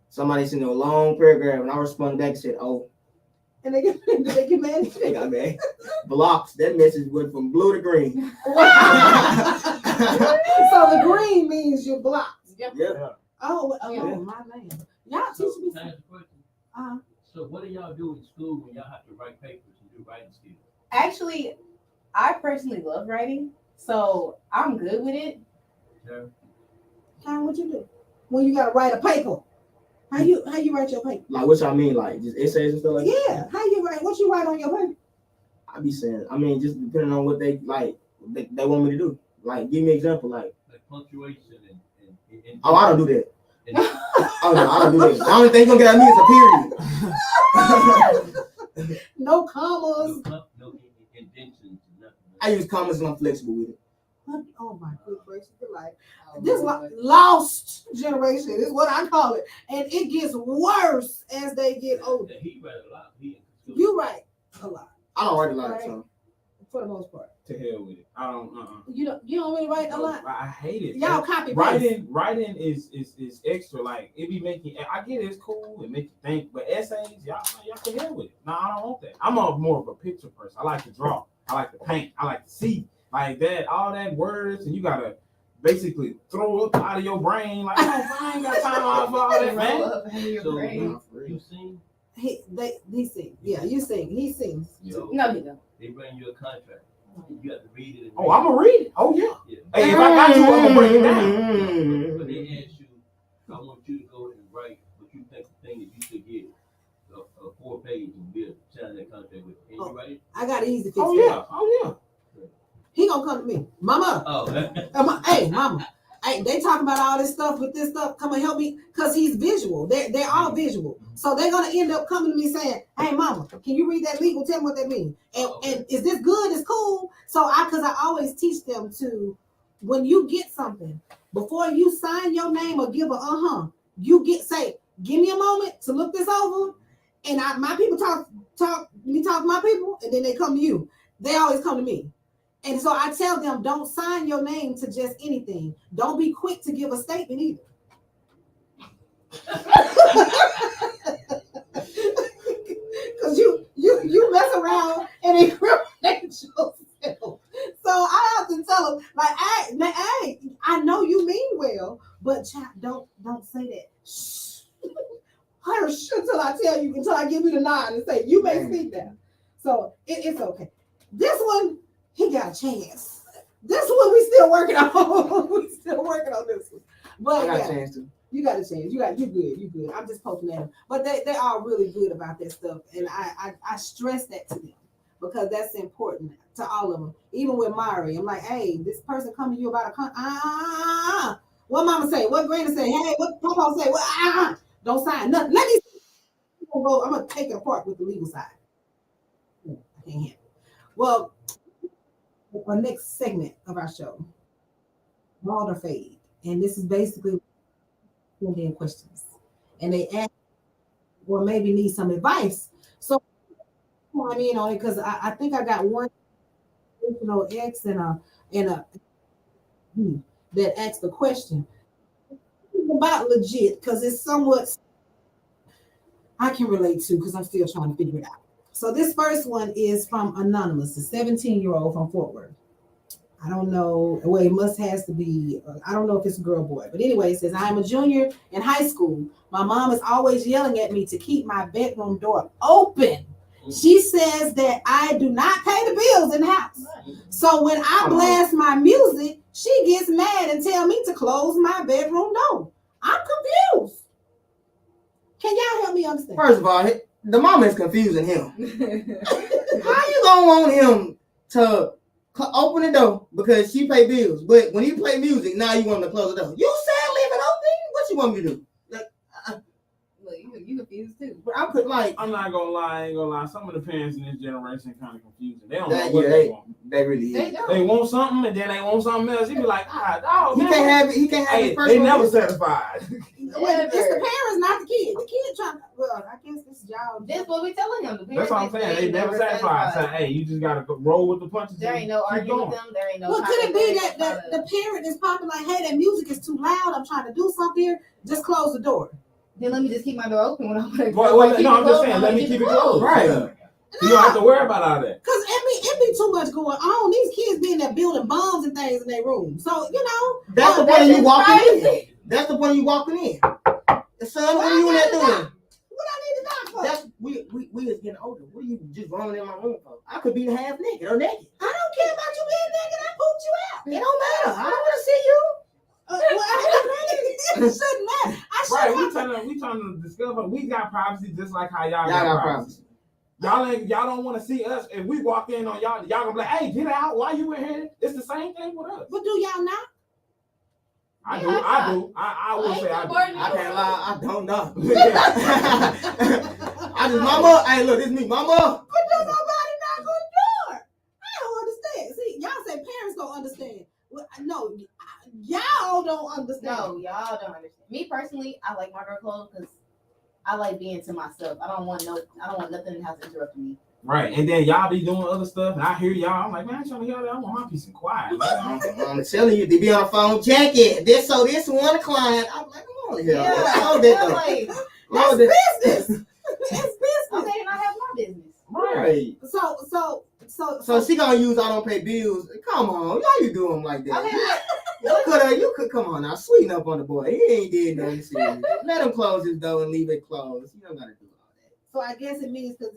somebody sent a long paragraph and I responded back and said, "Oh," and they get mad. They got mad. Blocks. That message went from blue to green. Wow. So the green means you're blocked. Yep. Oh, my man. Y'all teach me. So what do y'all do in school when y'all have to write papers and do writing skills? Actually, I personally love writing, so I'm good with it. Yeah. What you do when you gotta write a paper? How you write your paper? Like what y'all mean, like just essays and stuff like that? Yeah. How you write? What you write on your paper? I be saying, just depending on what they like, they want me to do. Like, give me an example, like punctuation and oh, I don't do that. Oh no, I don't do that. The only thing gonna get at me is a period. No commas. No indentions. Nothing. I use commas and I'm flexible with it. Oh my good gracious, like this lost generation is what I call it, and it gets worse as they get older. He write a lot. You write a lot. I don't write a lot, so for the most part. To hell with it. I don't. You don't really write a lot. I hate it. Y'all copy writing is extra. Like it be making. I get it's cool and make you think, but essays, y'all to hell with it. No, I don't want that. I'm more of a picture person. I like to draw. I like to paint. I like to see. Like that, all that words, and you gotta basically throw up out of your brain. Like, I ain't got time for all that, man. You sing? He sings. Yeah, you sing. He sings. No, he don't. They bring you a contract. You have to read it. I'm gonna read it. Oh yeah. Hey, if I got to, I'm gonna break it down. But they ask you, I want you to go and write what you think the thing that you should get. A 4-page and be sign that contract with. Can you write it? I got it easy fix. Oh yeah. He gonna come to me, Mama. Hey, Mama. Hey, they talking about all this stuff with this stuff. Come and help me, cause he's visual. They're all visual, so they're gonna end up coming to me saying, "Hey, Mama, can you read that legal? Tell me what that means. And is this good? It's cool." So cause I always teach them to, when you get something, before you sign your name or give you say, "Give me a moment to look this over." And my people talk to my people, and then they come to you. They always come to me. And so I tell them, don't sign your name to just anything. Don't be quick to give a statement either. Because you mess around and incriminate yourself. So I have to tell them, like, hey, I know you mean well, but don't say that. Shh. I tell you, until I give you the nod and say you may speak now. So it's okay. This one, he got a chance. This one we still working on. We still working on this one. But I got a chance to. You got a chance. You good. I'm just poking at them. But they are really good about that stuff. And I stress that to them because that's important to all of them. Even with Imari, I'm like, hey, this person come to you about a what mama say? What granny say? Hey, what papa say? What don't sign nothing. Let me I'm gonna take it apart with the legal side. I can't handle it. Well, our next segment of our show, Bald or Fade. And this is basically in questions. And they ask or maybe need some advice. So I mean on it because I think I got one X and a that asked the question. It's about legit because it's somewhat I can relate to because I'm still trying to figure it out. So this first one is from Anonymous, a 17-year-old from Fort Worth. I don't know. Well, it has to be. I don't know if it's a girl or boy. But anyway, it says, I'm a junior in high school. My mom is always yelling at me to keep my bedroom door open. She says that I do not pay the bills in the house. So when I blast my music, she gets mad and tell me to close my bedroom door. I'm confused. Can y'all help me understand? First of all, the mama is confusing him. How you gonna want him to open the door because she pay bills, but when he play music, now you want him to close the door? You said leave it open. What you want me to do? Look, you confused too. But I'm like, I'm not gonna lie, I ain't gonna lie. Some of the parents in this generation kind of confusing. They don't know that, what they want. They really is. They want something and then they want something else. You be like, dog, He can't have it. He can't have it. They never satisfied. Well, it's the parents, not the kid. The kid trying to, well, I guess this is y'all. That's what we telling him. That's what I'm saying. They never satisfied. Saying, hey, you just gotta roll with the punches. There ain't no arguing with them. There ain't no. Well, could it be that the parent is probably like, hey, that music is too loud. I'm trying to do something here. Just close the door. Then let me just keep my door open when I'm like. No, I'm just saying, let me keep it closed. Right. You don't have to worry about all that. Because it be too much going on. These kids be in there building bombs and things in their room. So, you know. That's the point of you walking in. That's the point of you walking in. Son, what are you in there doing? What I need to knock for? That's we is getting older. What are you just running in my room for? I could be half naked or naked. I don't care about you being naked. I pooped you out. It don't matter. I don't want to see you. It shouldn't matter. Right, we trying to discover we got privacy just like how y'all got privacy. Y'all don't want to see us. If we walk in on y'all gonna be like, hey, get out. Why you in here? It's the same thing with us. But do y'all not? I do. I will say I do. I can't lie. I don't know. I just, mama. Hey, look, this is me, mama. But there's nobody not gonna do it. I don't understand. See, y'all say parents don't understand. Well, no, y'all don't understand. No, y'all don't understand. Me personally, I like my door closed because I like being to myself. I don't want nothing in the house interrupting me. Right, and then y'all be doing other stuff, and I hear y'all. I'm like, man, I ain't trying to hear that. I want my peace and quiet. I'm telling you, they be on the phone, jacket. This one client. I'm like, come on here. That's business. It's business. Okay, and I have my business. Right. So she gonna use I don't pay bills. Come on, how you do him like that? Okay, you could come on now, sweeten up on the boy. He ain't did nothing serious. Let him close his door and leave it closed. You don't gotta do all that. So I guess it means because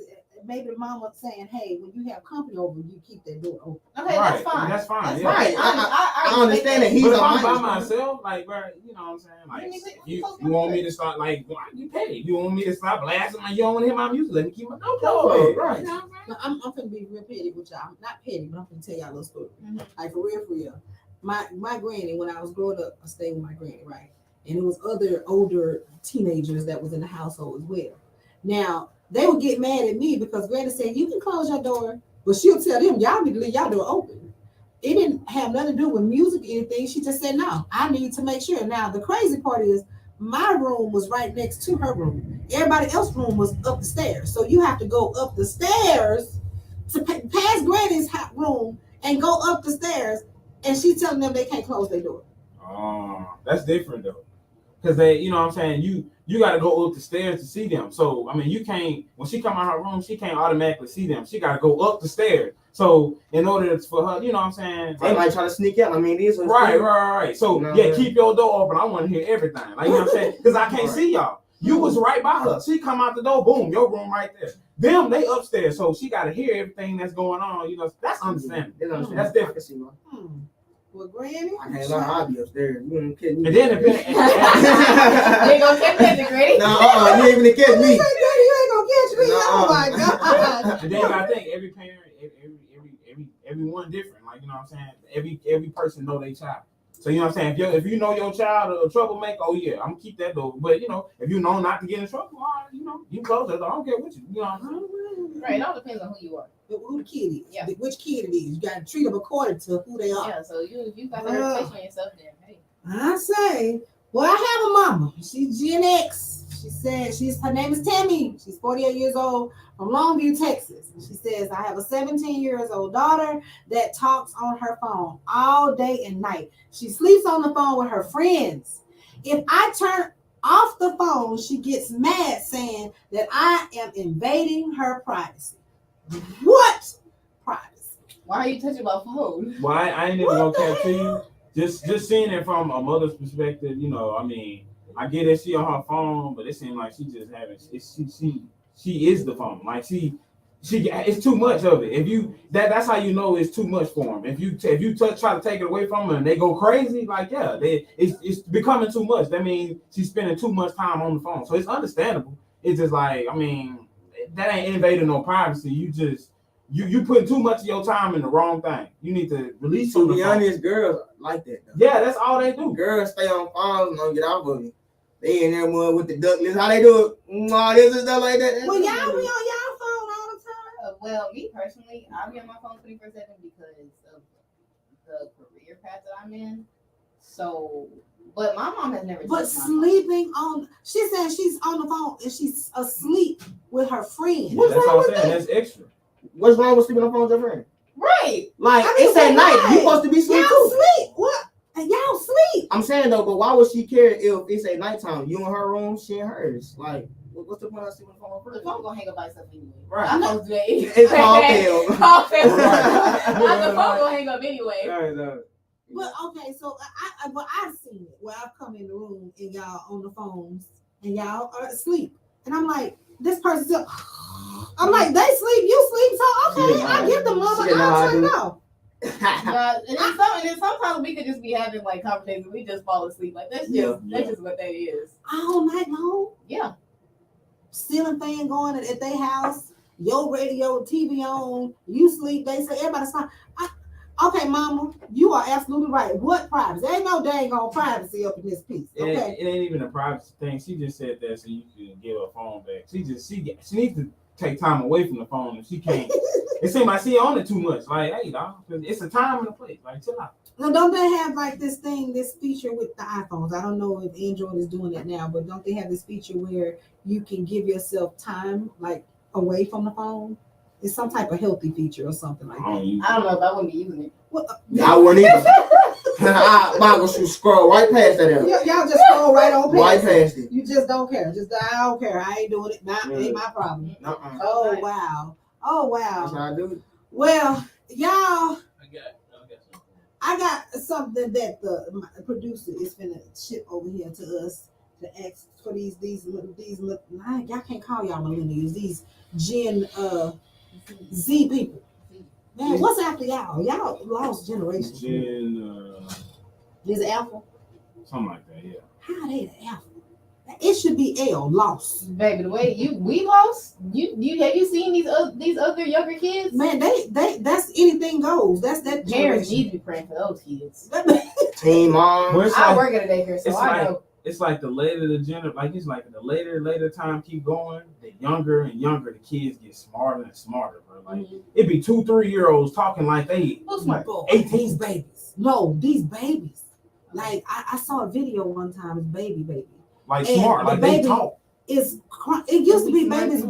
maybe the mama saying, hey, when you have company over, you keep that door open. Okay, right. That's fine. That's fine. Yeah. Right. I understand that he's but if a I'm by minor. myself, like, bro, you know what I'm saying? Like, you want me to start, like, why you pay? You want me to stop blasting my, you don't want to hear my music? Let me keep my door closed. Right. You know what I'm saying? I'm finna be real petty with y'all. I'm not petty, but I'm finna tell y'all a little story. Mm-hmm. Like, for real. My granny, when I was growing up, I stayed with my granny, right? And it was other older teenagers that was in the household as well. Now, they would get mad at me because Granny said, you can close your door, but she'll tell them, y'all need to leave y'all door open. It didn't have nothing to do with music or anything. She just said, no, I need to make sure. Now, the crazy part is my room was right next to her room. Everybody else's room was up the stairs. So you have to go up the stairs to pass Granny's room and go up the stairs. And she's telling them they can't close their door. Oh, that's different though. Because they, you know what I'm saying, you got to go up the stairs to see them. So, I mean, you can't, when she come out her room, she can't automatically see them. She got to go up the stairs. So, in order for her, you know what I'm saying? They might try to sneak out. I mean, these are right. So, keep your door open. I want to hear everything. Like, you know what I'm saying? Because I can't see y'all. You was right by her. She come out the door, boom, your room right there. Them, they upstairs, so she got to hear everything that's going on. You know, that's understandable. That's different. Well, Granny, I can't lie, I'll be upstairs. You ain't kidding me. And then if You ain't gonna catch that, Granny. No, you ain't even catch me. You ain't gonna catch me. Oh my God. and then you gotta think every parent, everyone different. Like, you know what I'm saying? Every person know their child. So you know what I'm saying? If you know your child a troublemaker, oh yeah, I'm gonna keep that door. But you know, if you know not to get in trouble, you know, you close that door. I don't care what you know what I'm saying? Right, it all depends on who you are. Who the kid is? Yeah. Which kid it is? You gotta treat them according to who they are. Yeah, so if you got a reputation on yourself, then hey. I say, well, I have a mama. She's Gen X. She said her name is Tammy. She's 48 years old from Longview, Texas. She says, I have a 17-year-old daughter that talks on her phone all day and night. She sleeps on the phone with her friends. If I turn off the phone, she gets mad saying that I am invading her privacy. What privacy? Why are you touching my phone? Well, I ain't even gonna catch you. Just seeing it from a mother's perspective, you know, I mean, I get that she on her phone, but it seems like she just having she is the phone. Like she it's too much of it. If you that's how you know it's too much for them. If you try to take it away from them and they go crazy, like yeah, it's becoming too much. That means she's spending too much time on the phone. So it's understandable. It's just like, I mean, that ain't invading no privacy. You putting too much of your time in the wrong thing. You need to release. To be honest, girls like that though. Yeah, that's all they do. Girls stay on phones and don't get off of it. They in there more with the duck list. How they do it? This and stuff like that. Well, y'all be on y'all phone all the time. Well, me personally, I'll be on my phone 24/7 because of the career path that I'm in. So, but my mom has never. But sleeping on, she said she's on the phone and she's asleep with her friend. Yeah, that's what I'm saying. That's extra. What's wrong with sleeping on the phone with your friend? Right. Like, I mean, it's at night. You supposed to be sleeping Y'all too. sleep. What? And y'all sleep. I'm saying though, but why would she care if it's at nighttime? You in her room, she in hers. Like, what's the point of sleeping on the phone with her? The phone gonna hang up by itself anyway. Right. I'm supposed to do that. It's called fail. Call fail. Right. The phone gonna hang up anyway. Right. But okay, so I've seen it where I've come in the room and y'all on the phones and y'all are asleep. And I'm like, this person's still, I'm like, they sleep, you sleep, so okay, I get the mother, I'll turn it off. And then sometimes we could just be having like conversations. We just fall asleep. Like that's just what that is. All night long. Yeah. Ceiling fan going at their house. Your radio, TV on. You sleep. They say everybody's fine. Okay, Mama, you are absolutely right. What privacy? There ain't no dang on privacy up in this piece. Okay. It ain't even a privacy thing. She just said that so you can give her phone back. She needs to take time away from the phone if she can't. It seems like she on it too much. Like, hey, dog, it's a time and a place. Like, chill out. Now, don't they have like this feature with the iPhones? I don't know if Android is doing it now, but don't they have this feature where you can give yourself time, like away from the phone? It's some type of healthy feature or something like that. I don't know if I wouldn't be using it. Well, I wouldn't either. I go scroll right past that. Y'all just scroll right on past right past it. You just don't care. I don't care. I ain't doing it. Ain't my problem. Oh wow. Oh wow. That's how I do it. Well, y'all. I I got something that the producer is finna ship over here to us to ask for these y'all can't call y'all millennials, these Gen Z people. Man, what's after y'all? Y'all lost generations. Is it Alpha? Something like that, yeah. How they the Alpha? It should be L, lost. Baby, the way we lost. You have you seen these other younger kids? Man, they that's anything goes. That's that parents need to be praying for those kids. Team mom. I work at a daycare, so I know. It's like the later the later time keep going, the younger and younger the kids get smarter and smarter, bro. Like it'd be 2-3 year olds talking like they 18 babies. No, these babies. Like I saw a video one time, it's baby. Like and smart, like they talk. It used to be babies.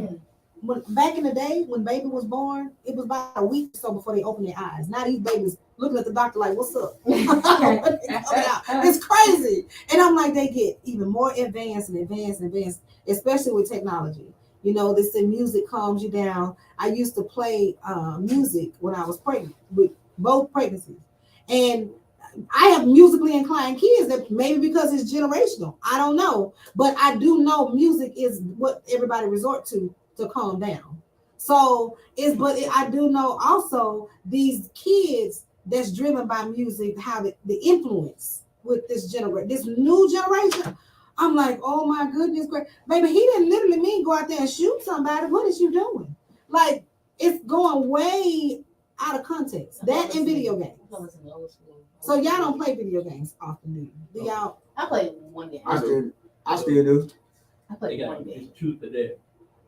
Back in the day when baby was born, it was about a week or so before they opened their eyes. Now these babies looking at the doctor like, "What's up?" It's crazy, and I'm like, they get even more advanced, especially with technology. You know, they say music calms you down. I used to play music when I was pregnant with both pregnancies, and I have musically inclined kids that maybe because it's generational. I don't know. But I do know music is what everybody resort to calm down. So I do know also these kids that's driven by music, how the influence with this new generation. I'm like, oh my goodness, great baby, he didn't literally mean go out there and shoot somebody. What is you doing? Like, it's going way out of context. That in video games. So y'all don't play video games often, do you? Do y'all? I play one game. I still do. I play one game. It's truth or dare.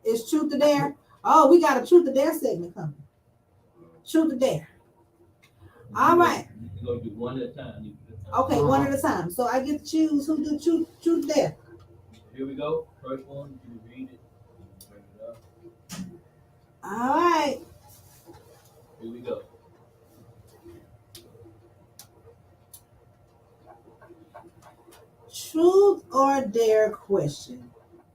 It's truth or dare. Oh, we got a truth or dare segment coming. Truth or dare. All right. You're gonna do one at a time. Okay, one at a time. So I get to choose who do truth or dare. Here we go. First one, you read it. Bring it up. All right. Here we go. Truth or dare question.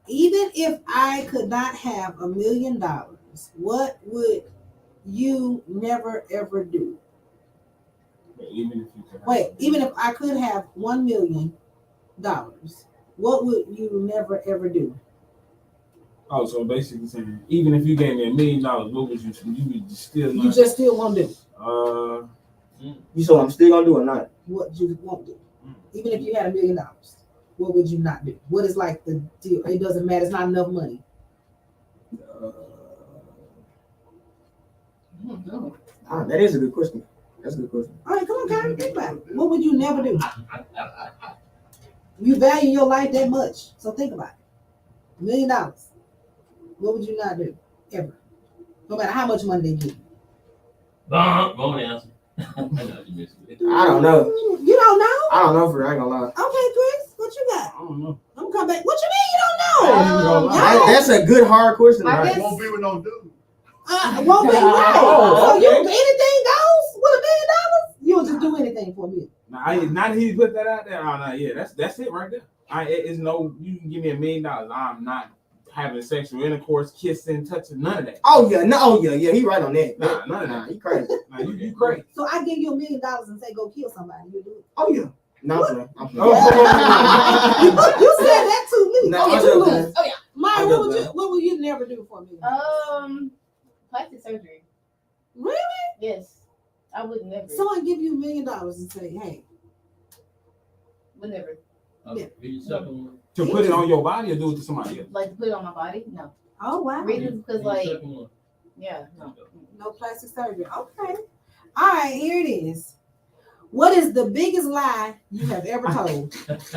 Even if I could not have $1 million, what would you never ever do? Even if you could. Wait, even if I could have $1 million, what would you never ever do? Oh, so basically saying, even if you gave me $1 million, what would you would still not? You just still won't do. You said I'm still gonna do or not? What you won't do. Even if you had $1 million, what would you not do? What is like the deal? It doesn't matter. It's not enough money. That is a good question. That's a good question. All right, come on, Kyrin, think about it. What would you never do? You value your life that much, so think about it. $1 million. What would you not do ever? No matter how much money they give you. Wrong answer. I know you missed it. I don't know. You don't know? I don't know for I ain't gonna lie. Okay, Chris, what you got? I don't know. I'm gonna come back. What you mean you don't know? That's a good hard question. I Right? guess- Won't be with no dude. Won't be right. Oh, So you okay. anything goes with $1 million? You'll just do anything for me. Now that he put that out there, oh no, yeah, that's it right there. It's no, you can give me $1 million. I'm not having sexual intercourse, kissing, touching, none of that. Oh yeah, no, oh yeah, he right on that. Nah, none of Nah, that. he crazy. Nah, you crazy. So I give you $1 million and say go kill somebody. You do it. Oh yeah. No, I'm playing. You said that to me. No, Okay, I'm you joking. lose. Oh yeah. Maya, what would you never do for me? Plastic surgery. Really? Yes. I would never. Someone give you $1 million and say, hey. Would never. Yeah. Read the second one. To put it on your body or do it to somebody else? Like to put it on my body? No. Oh wow. Reasons because Read the like second one. yeah, no. No plastic surgery. Okay. All right, here it is. What is the biggest lie you have ever told?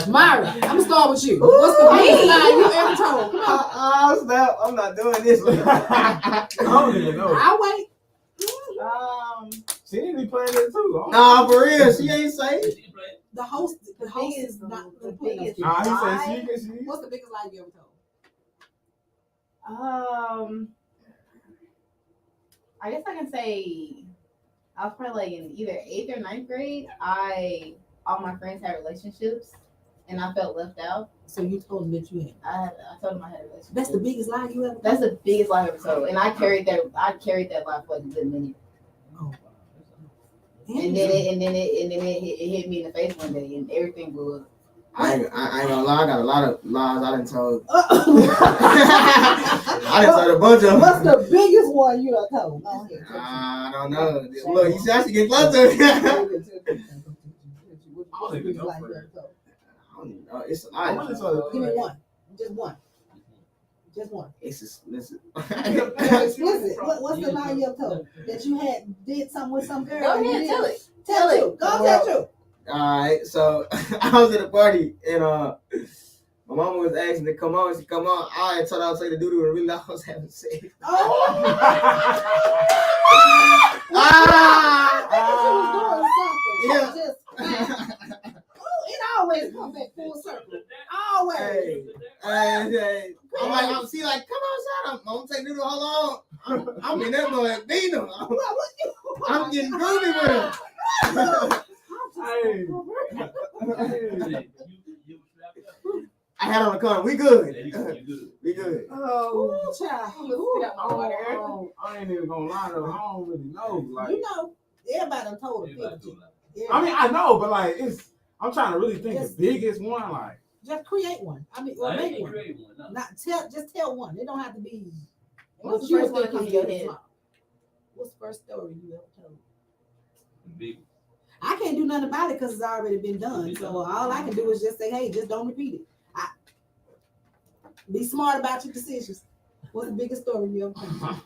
Myra, I'm gonna start with you. What's the biggest lie you ever told? Come on. Snap. I'm not doing this. I don't even know. I'll wait. She didn't be playing it too. Nah, for real. She ain't say it. The host is not the the biggest. biggest Nah, he lie. said she. What's the biggest lie you ever told? I guess I can say I was probably like in either 8th or 9th grade. All my friends had relationships and I felt left out. So you told them that you had. I told them I had a relationship. That's the biggest lie you ever told? That's the biggest lie I ever told. And I carried that lie for like a good minute. Oh. And then it hit me in the face one day and everything blew up. I ain't gonna lie. I got a lot of lies I done told. Uh-oh. I done told a bunch of them. What's the biggest one you done told? Go ahead. I don't know. Look, you see how she get close to me. I What's the biggest lie you ever told? don't even know. It's a lie. Give me one. Just one. Just one. It's just listen. Explicit. What's the lie you ever told? That you did something with some girl? Go and you ahead, didn't? tell it. Tell it. Go tell you. Alright, so I was at a party and my mama was asking to come on. She come on. I had told her I was taking the doo-doo and really I was having sex. Oh! Yeah. It always comes back full circle. Always. Hey, I'm like, she like, come outside. I'm gonna take doo-doo. Hold on. I'm in that boy beating him. I'm getting groovy with him. Hey. I had on the car. We good. You good. We good. Oh, child. I ain't even gonna lie though. I don't really know. Like, You know, everybody done told a Everybody picture. do that. Yeah. I mean, I know, but like, I'm trying to really think Just- the biggest one. Like, Just create one. I mean, or I make ain't one. creating one. No. Just tell one. It don't have to be. What's the you first one think that comes is to your big or head? small. What's the first story you ever told? Big. I can't do nothing about it because it's already been done. So all I can do is just say, hey, just don't repeat it. Be smart about your decisions. What's the biggest story you ever told?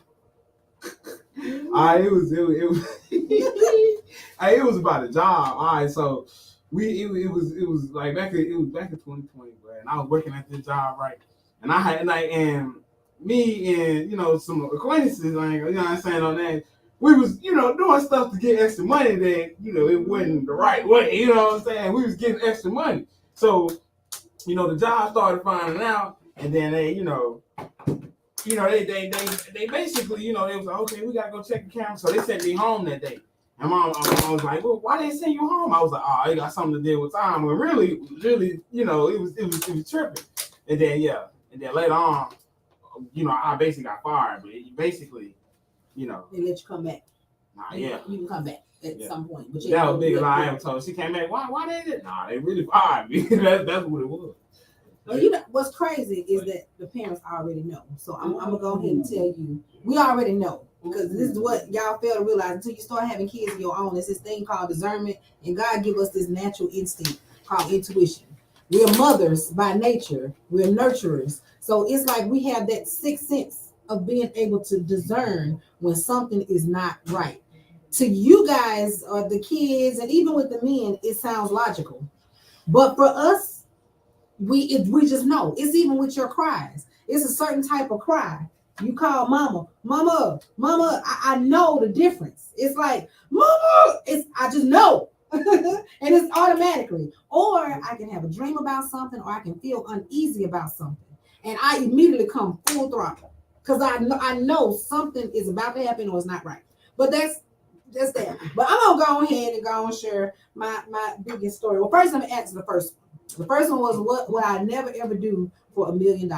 it was about a job. All right, so it was like back in 2020, bro, and I was working at this job, right? And I had and me and some acquaintances, like, you know what I'm saying, on that, we was doing stuff to get extra money that it wasn't the right way, you know what I'm saying? We was getting extra money, so the job started finding out, and then they they basically, they was like, okay, we gotta go check the camera. So they sent me home that day. And mom was like, well, why they send you home? I was like, oh, it got something to deal with time. But really, it was tripping. And then later on, I basically got fired. But it basically, They let you come back. You can come back at some point. But that was big lie I ever told. She came back, why they did? Nah, they really fired me. That's what it was. Well, what's crazy is that the parents already know. So I'm gonna go ahead and tell you, we already know, because this is what y'all fail to realize until you start having kids of your own. It's this thing called discernment, and God give us this natural instinct called intuition. We're mothers by nature. We're nurturers. So it's like we have that sixth sense of being able to discern when something is not right. To you guys or the kids, and even with the men, it sounds logical. But for us, we just know. It's even with your cries. It's a certain type of cry. You call mama, I know the difference. It's like, mama, I just know. And it's automatically. Or I can have a dream about something, or I can feel uneasy about something. And I immediately come full throttle. Because I know something is about to happen or it's not right. But that's just that. But I'm gonna go ahead and go and share my biggest story. Well, first let me answer the first one. The first one was what I never ever do for $1 million.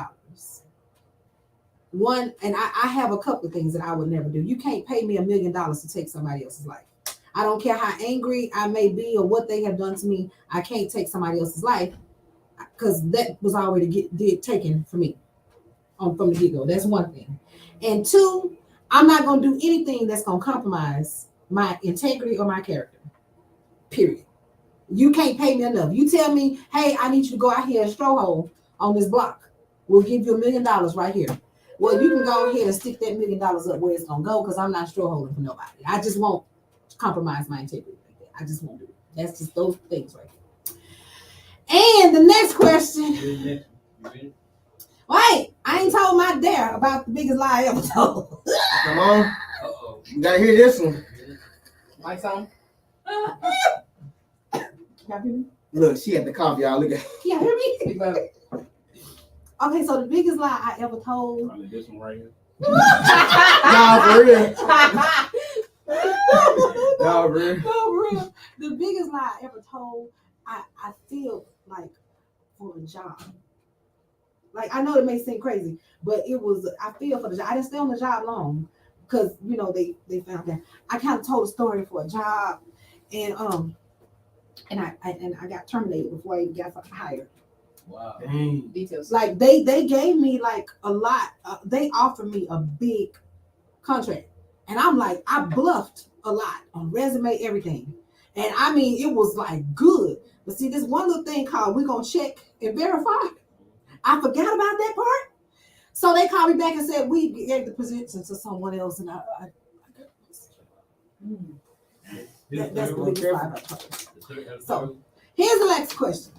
One, and I have a couple of things that I would never do. You can't pay me $1 million to take somebody else's life. I don't care how angry I may be or what they have done to me. I can't take somebody else's life because that was already taken from me from the get-go. That's one thing. And two, I'm not going to do anything that's going to compromise my integrity or my character. Period. You can't pay me enough. You tell me, hey, I need you to go out here and stroll on this block. We'll give you $1 million right here. Well, you can go ahead and stick that $1 million up where it's gonna go, because I'm not stroll for nobody. I just won't compromise my integrity like that. I just won't do it. That's just those things right there. And the next question. Wait, I ain't told my dare about the biggest lie I ever told. Come on. Uh-oh. You gotta hear this one. Mike's on. Look, she had the coffee, y'all. Look at Can you hear me? Okay, so the biggest lie I ever told. Probably this one right here. Nah, for real. Nah, for real. No, for real. The biggest lie I ever told, I feel like for a job. Like, I know it may seem crazy, but it was, I feel for the job. I didn't stay on the job long because, they found that. I kind of told a story for a job, and I got terminated before I even got hired. Wow. Dang. Details. Like, they gave me like a lot. They offered me a big contract. And I'm like, I bluffed a lot on resume, everything. And I mean, it was like good. But see, this one little thing called we're going to check and verify. I forgot about that part. So they called me back and said, we gave the position to someone else. And that's the biggest lie I told. So here's the next question.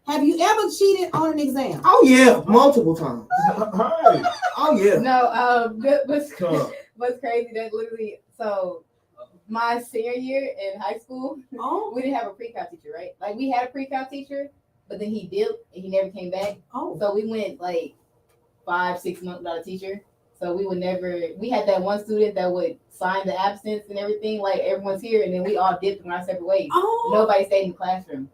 Have you ever cheated on an exam? Oh yeah, multiple times. Hey. Oh yeah. No, what's crazy, that literally, so my senior year in high school, we didn't have a pre-cal teacher, right? Like, we had a pre-cal teacher, but then he dipped and he never came back. So we went like 5-6 months without a teacher. So we had that one student that would sign the absence and everything, like everyone's here, and then we all dipped in our separate ways. Nobody stayed in the classroom.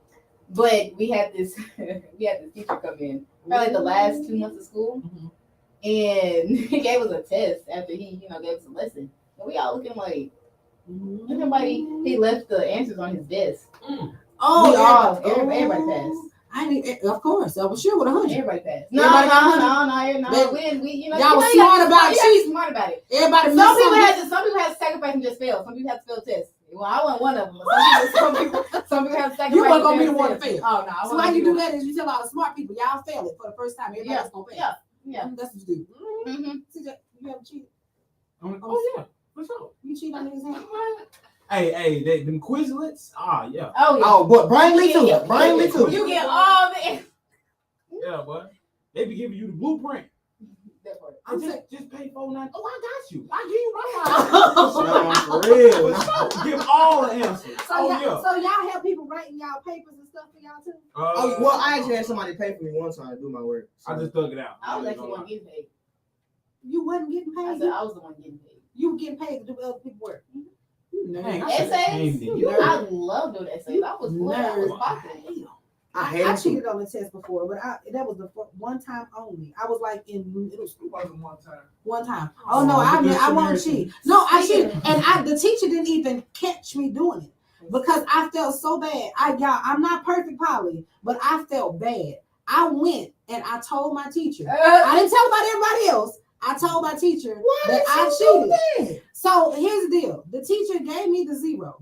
But we had this teacher come in probably like the last 2 months of school, and he gave us a test after he gave us a lesson, and we all looking like, Nobody. He left the answers on his desk. Oh, We all, yeah. everybody passed. I mean, of course, I was sure with 100. Everybody passed. Everybody got 100? We didn't. We, y'all was smart about cheating. Smart about it. Everybody. Some people had to sacrifice and just fail. Some people had to fail tests. Well, I wasn't one of them. But some people had to sacrifice. You weren't gonna be the one to fail. Oh no. So how you do that is you tell all the smart people, y'all fail it for the first time. Everybody else gonna fail. Yeah. That's what you do. Mm-hmm. See that? You ever cheated? Oh yeah, for sure. You cheat on niggas' hand? Hey, them Quizlets. Yeah. Oh yeah. Oh, but bring me to it. Bring me to it. You get all the. Yeah, boy. They be giving you the blueprint. I'm Just pay $4.99. Oh, I got you. I give you my For real. Give all the answers. So y'all have people writing y'all papers and stuff for y'all too? Well, I actually had somebody pay for me one time to do my work. So I just dug it out. I was actually one getting paid. You wasn't getting paid? I said I was the one getting paid. You were getting paid to do other people's work. Dang, Essays? I love doing essays. I was popular. I cheated on the test before, but that was the one time only. I was like in middle school. One time. Oh no, I won't cheat. No, I cheated, and the teacher didn't even catch me doing it because I felt so bad. I'm not perfect, Polly, but I felt bad. I went and I told my teacher. I didn't tell about everybody else. I told my teacher that I cheated. So here's the deal: the teacher gave me the 0,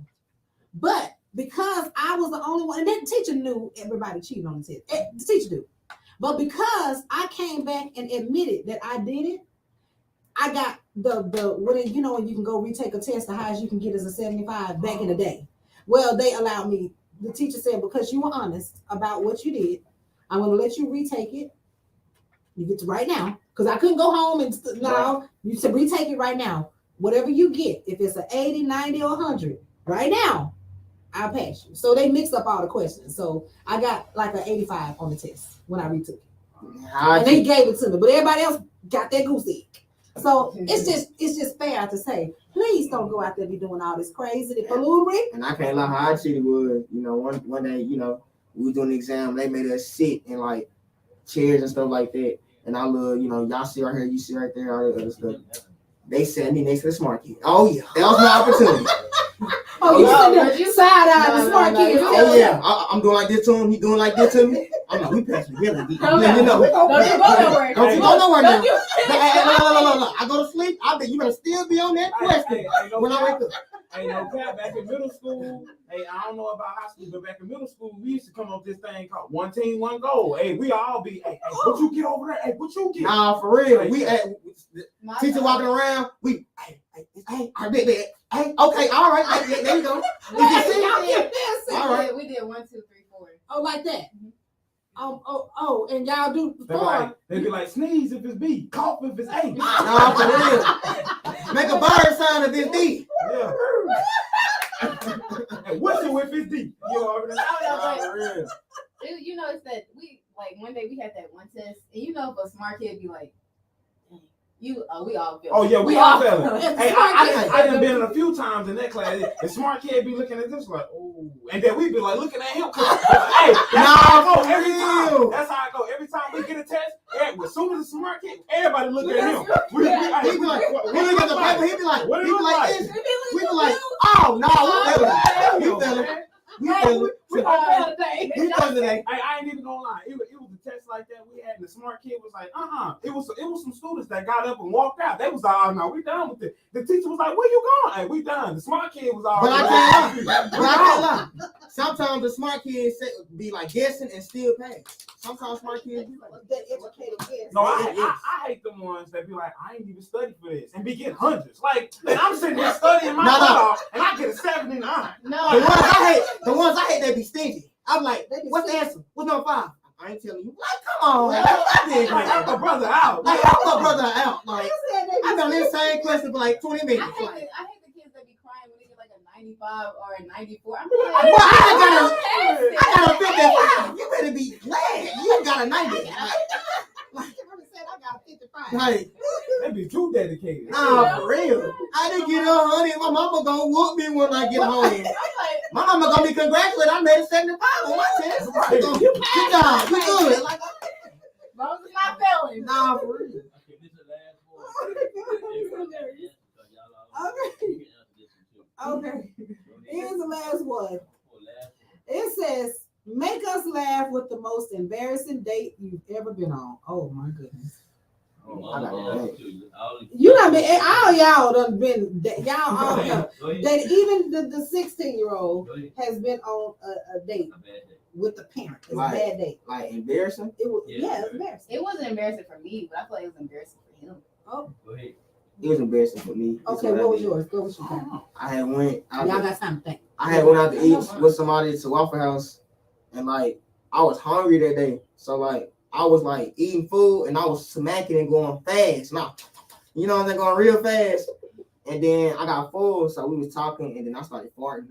but because I was the only one, and that teacher knew everybody cheated on the test. The teacher knew. But because I came back and admitted that I did it, I got when you can go retake a test, the highest you can get is a 75 back in the day. Well, they allowed me. The teacher said, because you were honest about what you did, I'm going to let you retake it. You get to right now. Because I couldn't go home and you said retake it right now. Whatever you get, if it's an 80, 90, or 100, right now, I'll pass you. So they mixed up all the questions. So I got like an 85 on the test when I retook it. And they gave it to me. But everybody else got their goose egg. So it's just fair to say, please don't go out there and be doing all this crazy foolery. And I can't lie, how I cheated was, one day, we were doing the exam, they made us sit in like chairs and stuff like that. And I love, y'all see right here, you see right there, all that other stuff. They sat me next to the smart kid. Oh yeah, that was my opportunity. You side-eye the smart kid. Oh yeah, I'm doing like this to him. He doing like this to me. I'm like, we passing together. Don't you go nowhere. Don't you go nowhere now. No. I go to sleep. You better still be on that question when I wake up. Hey, no cap, back in middle school, I don't know about high school, but back in middle school, we used to come up with this thing called one team, one goal. Hey, we all be, what you get over there? Hey, what you get? Nah, for real. We teacher walking around, I bet. Hey, okay, all right. There you go. All right. We did 1, 2, 3, 4. Oh, like that. And y'all do 4. They be like, sneeze if it's B, cough if it's A. Nah, for real. Make a bird sign if it's D. Yeah. And whistle if it's D. You notice that one day we had that one test, and if a smart kid be like, we all feel. Oh yeah, we all feel it. Hey, I done been in a few times in that class. The smart kid be looking at this like, oh, and then we be like looking at him. Hey, that's how I go every time. That's how I go every time we get a test. As soon as the smart kid, everybody look at him. He be like, what do you got the paper? He be like this. We be like, oh no, we feel it. We fell today. I ain't even gonna lie. It was a test like that we had, and the smart kid was like, It was some students that got up and walked out. They was like, oh no, we done with it. The teacher was like, where you going? Hey, we done. The smart kid was all. But I can't lie. Sometimes the smart kids be like guessing and still pass. Sometimes smart kids be like that educated guess. No, I hate the ones that be like, I ain't even studied for this and be getting hundreds. Like, and I'm sitting there studying my butt off, and I get a 79. No, the ones I hate, they be stingy. I'm like, what's the answer? What's number 5? I ain't telling you. Like, come on, man. Help my brother out. Like, help my brother out. Like, I've done this same question for like 20 minutes. I hate the kids that be crying when they get like a 95 or a 94. I'm like, I got a 55. You better be glad you got a 90. I got a 55. Like, they be too dedicated. Nah, for real. I didn't get 100. My mama gonna whoop me when I get home. My mama gonna be congratulated. I made a 75 on my test. Good job. You good. Like, as long as it's not failing. Nah, for real. Okay, this is the last one. Okay. been on? Oh my goodness. I got that. You done been all y'all done been y'all all have that even the 16-year-old has been on a date with the parent. It's Like, a bad date. Like embarrassing? It was it was embarrassing. It wasn't embarrassing for me, but I feel like it was embarrassing for him. Oh, Go ahead. It was embarrassing for me. okay, what was yours? Go with your I had went out y'all got something to think. I had went out to eat with somebody to Waffle House, and like I was hungry that day, so like I was like eating food and I was smacking and going fast, you know what I'm saying, going real fast. And then I got full, so we was talking, and then I started farting.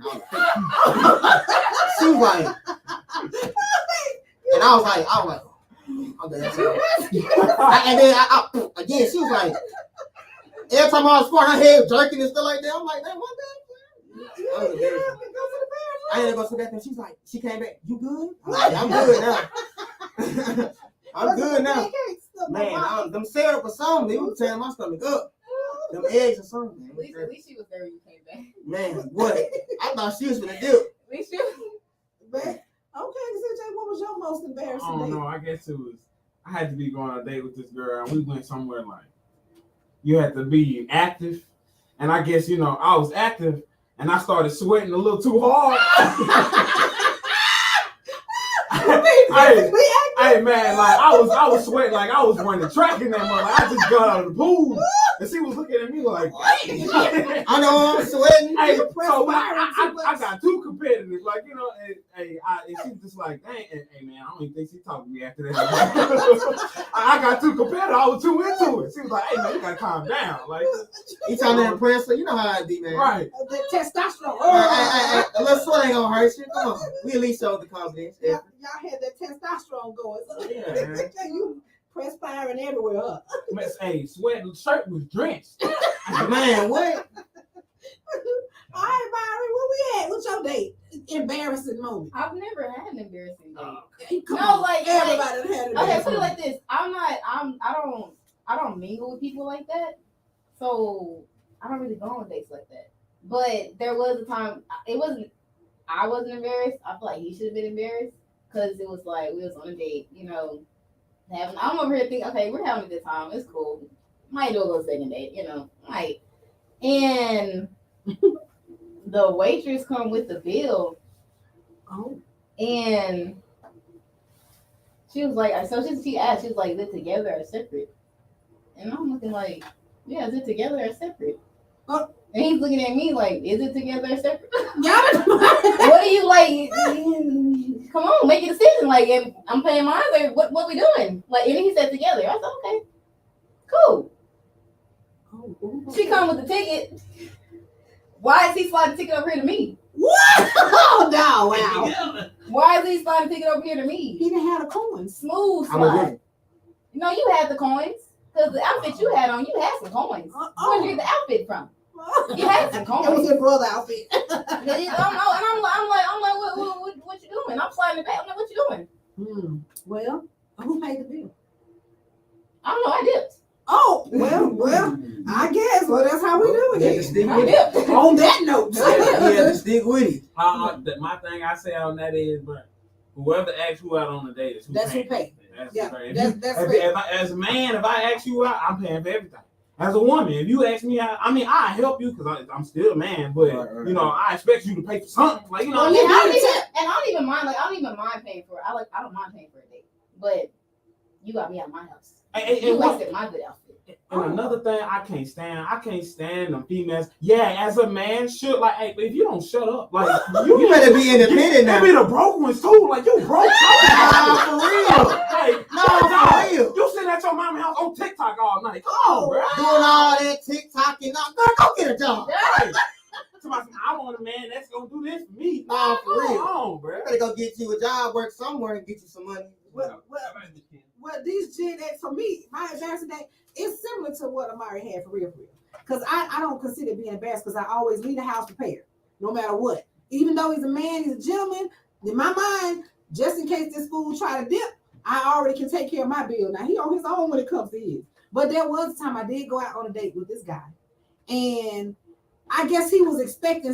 She was like, and I was like, okay, that's it. And then again, she was like, every time I was farting, her head jerking and stuff like that. I'm like, man, what the? I had to go to the bathroom. She's like, she came back. You good? I'm good now. I'm good now. Man, them set up or something. They were tearing my stomach up. Them eggs or something. Man. At least she was there when you came back. Man, what? I thought she was gonna dip. At least she was. Okay, CJ, what was your most embarrassing I don't date? know. I guess it was. I had to be going on a date with this girl, and we went somewhere like you had to be active, and I guess I was active, and I started sweating a little too hard. Hey man, like I was sweating like I was running track in that mother. Like, I just got out of the pool, and she was looking at me like, I know I'm sweating. Hey, so I got too competitive, like and she was just like, dang, hey man, I don't even think she talked to me after that. I got too competitive. I was too into it. She was like, hey man, you gotta calm down. Like you trying to impress her, you know how I be, man. Right. The testosterone. A little sweat ain't gonna hurt you. Come on, we at least showed the confidence. Y'all had that testosterone going. So you perspiring everywhere, huh? Hey, sweat, the shirt was drenched. Man, what? All right, Byron, where we at? What's your date? Embarrassing moment. I've never had an embarrassing date. Come No, on. like Everybody done had an okay, embarrassing put it moment. like this. I don't mingle with people like that. So I don't really go on dates like that. But there was a time I wasn't embarrassed. I feel like he should have been embarrassed because it was like we was on a date, I'm over here thinking, okay, we're having a good time. It's cool. Might do a little second date, might. And the waitress come with the bill. Oh. And she was like, so she asked, she was like, is it together or separate? And I'm looking like, yeah, is it together or separate? Oh. And he's looking at me like, is it together or separate? What do you like? Come on, make a decision. Like, if I'm paying mine, or what we doing? Like, and he said together. I said, okay, cool. She come with the ticket. Why is he sliding the ticket over here to me? What? Oh no! Wow. Why is he sliding the ticket over here to me? He didn't have the coins. Smooth slide. No, you had the coins because the outfit you had on, you had some coins. Where'd you get the outfit from? You had some coins. It was your brother outfit. I'm like, what you doing? I'm sliding it back. I'm like, what you doing? Well, who paid the bill? I don't know. I dipped. Oh, well, I guess. Well, that's how we do it. You have to stick with it. On that note, you have to stick with it. My thing I say on that is, but whoever asks you out on the date is who that's pays. who paid. That's as a man, if I ask you out, I'm paying for everything. As a woman, if you ask me out, I help you because I'm still a man, but I expect you to pay for something. Like I don't even mind. Like I don't even mind paying for it. I don't mind paying for a date, but you got me out of my house. You wasted my good outfit. And another thing I can't stand them females. Yeah, as a man, should like, hey, but if you don't shut up, like you better be independent now. You be the broke ones too. Like you broke. For real. Like for real. You sitting at your mama's house on TikTok all night. Come on, bro. Doing all that TikTok and all. Girl, go get a job. Right. Somebody, I want a man that's gonna do this for me. Nah, for real. Come on, bro. You better go get you a job, work somewhere, and get you some money. Well, these Gen X, for me, my embarrassing day is similar to what Imari had for real. Because I don't consider being embarrassed because I always leave the house prepared, no matter what. Even though he's a man, he's a gentleman, in my mind, just in case this fool try to dip, I already can take care of my bill. Now, he on his own when it comes to his. But there was a time I did go out on a date with this guy. And I guess he was expecting,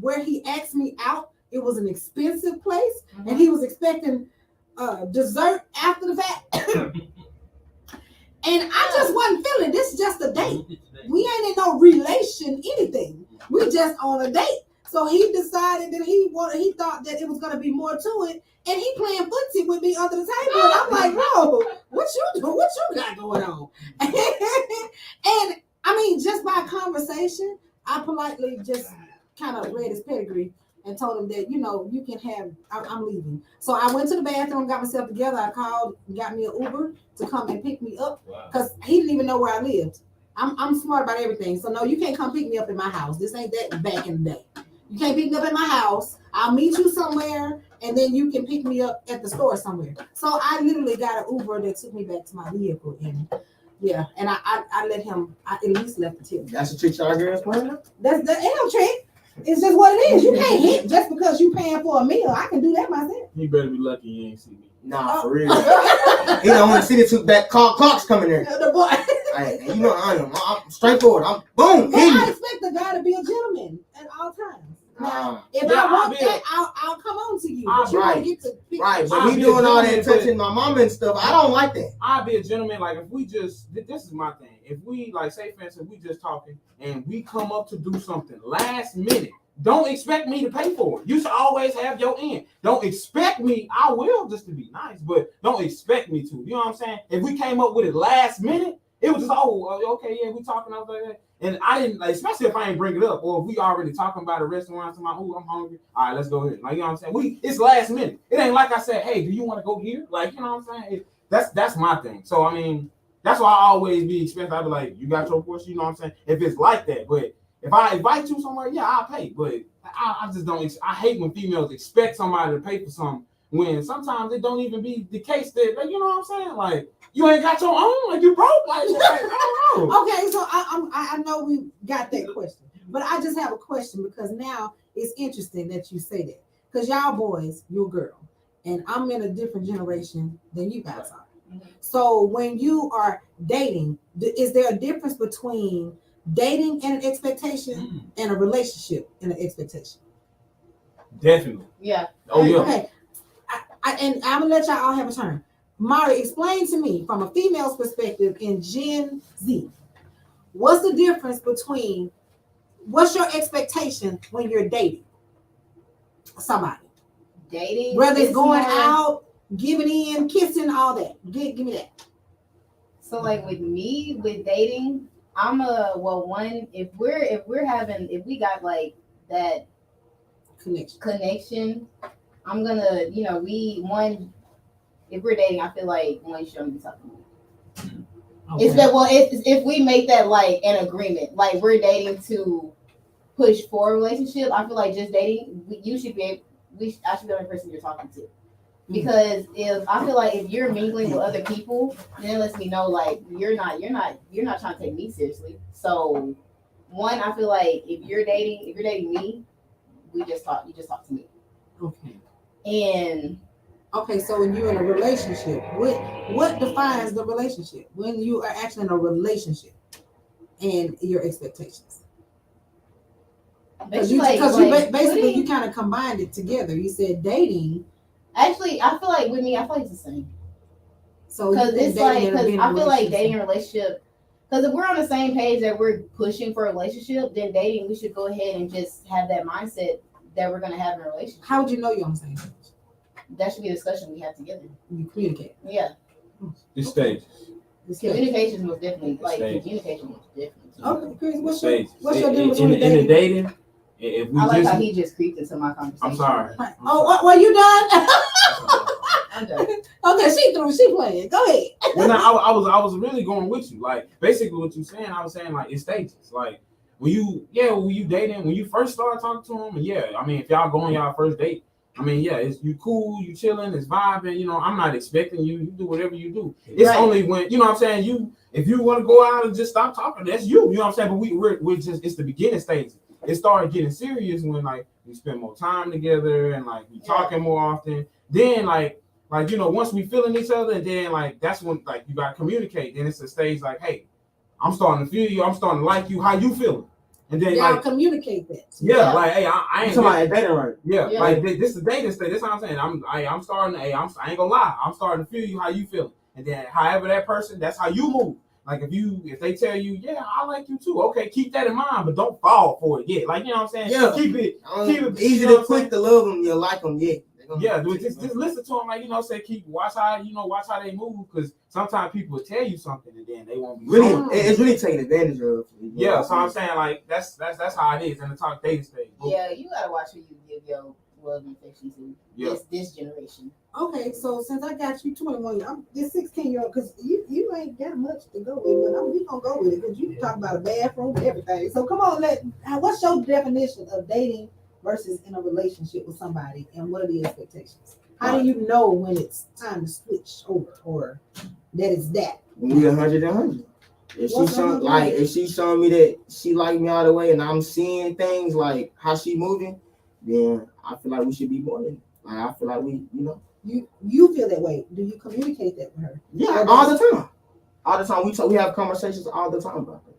where he asked me out, it was an expensive place. Mm-hmm. And he was expecting dessert after the fact. And I just wasn't feeling this. Is just a date. We ain't in no relation, anything. We just on a date. So he decided that he thought that it was gonna be more to it, and he playing footsie with me under the table. And I'm like, bro, what you doing? What you got going on? And I mean, just by conversation, I politely just kind of read his pedigree and told him that, you can have, I'm leaving. So I went to the bathroom, got myself together. I called, got me an Uber to come and pick me up because he didn't even know where I lived. I'm smart about everything. So no, you can't come pick me up in my house. This ain't that back in the day. You can't pick me up at my house. I'll meet you somewhere, and then you can pick me up at the store somewhere. So I literally got an Uber that took me back to my vehicle, and I let him. I at least left the tip. That's a trick y'all girls playing. That's the ain't no trick. It's just what it is. You can't hit just because you paying for a meal. I can do that myself. You better be lucky you ain't see me. Nah, for real. He don't want to see the two back clocks coming there. The boy. Hey, I'm straightforward. I'm boom. But I expect the guy to be a gentleman at all times. Now, if I want that, I'll come on to you. But you don't get to pick. Right, but he doing all that touching my mama and stuff. I don't like that. I'll be a gentleman. Like, if we just, this is my thing. If we, like, say, for instance, we just talking and we come up to do something last minute, don't expect me to pay for it. You should always have your end. Don't expect me. I will, just to be nice, but don't expect me to. You know what I'm saying? If we came up with it last minute, it was just, okay, yeah, we talking out like that. And I didn't, like, especially if I ain't bring it up, or if we already talking about a restaurant, I'm hungry. All right, let's go here. Like, you know what I'm saying? It's last minute. It ain't like I said, hey, do you want to go here? Like, you know what I'm saying? That's my thing. So, I mean, that's why I always be expensive. I be like, you got your portion, you know what I'm saying? If it's like that, but if I invite you somewhere, yeah, I'll pay. But I just don't, I hate when females expect somebody to pay for something when sometimes it don't even be the case that, like, you know what I'm saying? Like, you ain't got your own, like, you broke, like I don't know. Okay, so I know we got that question, but I just have a question because now it's interesting that you say that because y'all boys, you're a girl, and I'm in a different generation than you guys are. So when you are dating, is there a difference between dating and an expectation and a relationship and an expectation? Definitely. Yeah. Oh yeah. Okay. And I'm gonna let y'all all have a turn. Mari, explain to me from a female's perspective in Gen Z, what's the difference between what's your expectation when you're dating somebody? Dating, whether it's going out, giving in, kissing, all that. Give me that. So like with me, with dating, if we got like that connection, I'm gonna, if we're dating, I feel like one should only be talking to me. Okay. If we make that like an agreement, like we're dating to push for a relationship, I feel like just dating, I should be the only person you're talking to. Because if you're mingling with other people, then it lets me know like you're not trying to take me seriously. So I feel like if you're dating me, you just talk to me. Okay. Okay, so when you're in a relationship, what defines the relationship? When you are actually in a relationship and your expectations? Because you kind of combined it together. You said dating. Actually, I feel like with me, it's the same. So because I feel like dating and relationship. Because if we're on the same page that we're pushing for a relationship, then dating, we should go ahead and just have that mindset that we're going to have in a relationship. How would you know you're on the same page? That should be a discussion we have together. You communicate. Yeah. The stages. Communication was definitely communication was different. Okay, Chris, what's your difference in the dating? If we I like how he just creeped into my conversation. I'm sorry. Well, you done? I'm done. Okay, she playing. Go ahead. Well, I was really going with you. Like basically what you're saying, I was saying like it's stages. Like when you dating, when you first start talking to him, if y'all go on y'all first date, it's you cool, you chilling, it's vibing. I'm not expecting you do whatever you do. It's only when I'm saying if you want to go out and just stop talking, that's you. You know what I'm saying? But we're just it's the beginning stages. It started getting serious when like we spend more time together and like we talking more often. Then once we feeling each other, and then like that's when like you gotta communicate. Then it's a stage like, hey, I'm starting to feel you. I'm starting to like you. How you feeling? And then y'all like communicate that. yeah, like hey, I ain't somebody dating right. Yeah, like this is dating stage. That's what I'm saying. I'm starting. Hey, I ain't gonna lie. I'm starting to feel you how you feel, and then however that person, that's how you move. Like if they tell you, yeah, I like you too. Okay, keep that in mind, but don't fall for it yet. Like you know what I'm saying. Yeah, keep it easy to click to love them. You like them, yeah. Yeah, just listen to them, like say watch how they move, because sometimes people will tell you something and then they won't be really. It's really taking advantage of. Yeah, so I'm saying like that's how it is in the talk dating stage. Yeah, you gotta watch who you give your love and affection to. Yeah. This generation. Okay, so since I got you 21, I'm this 16-year-old because you ain't got much to go with, but we gonna go with it because you talk about a bathroom and everything. So come on, what's your definition of dating versus in a relationship with somebody, and what are the expectations? How do you know when it's time to switch over or that it's that? We 100 and 100. If she's showing me that she like me all the way, and I'm seeing things like how she moving, then I feel like we should be more than. Like I feel like we, You feel that way. Do you communicate that with her? Yeah, all the time. All the time. We have conversations all the time about that.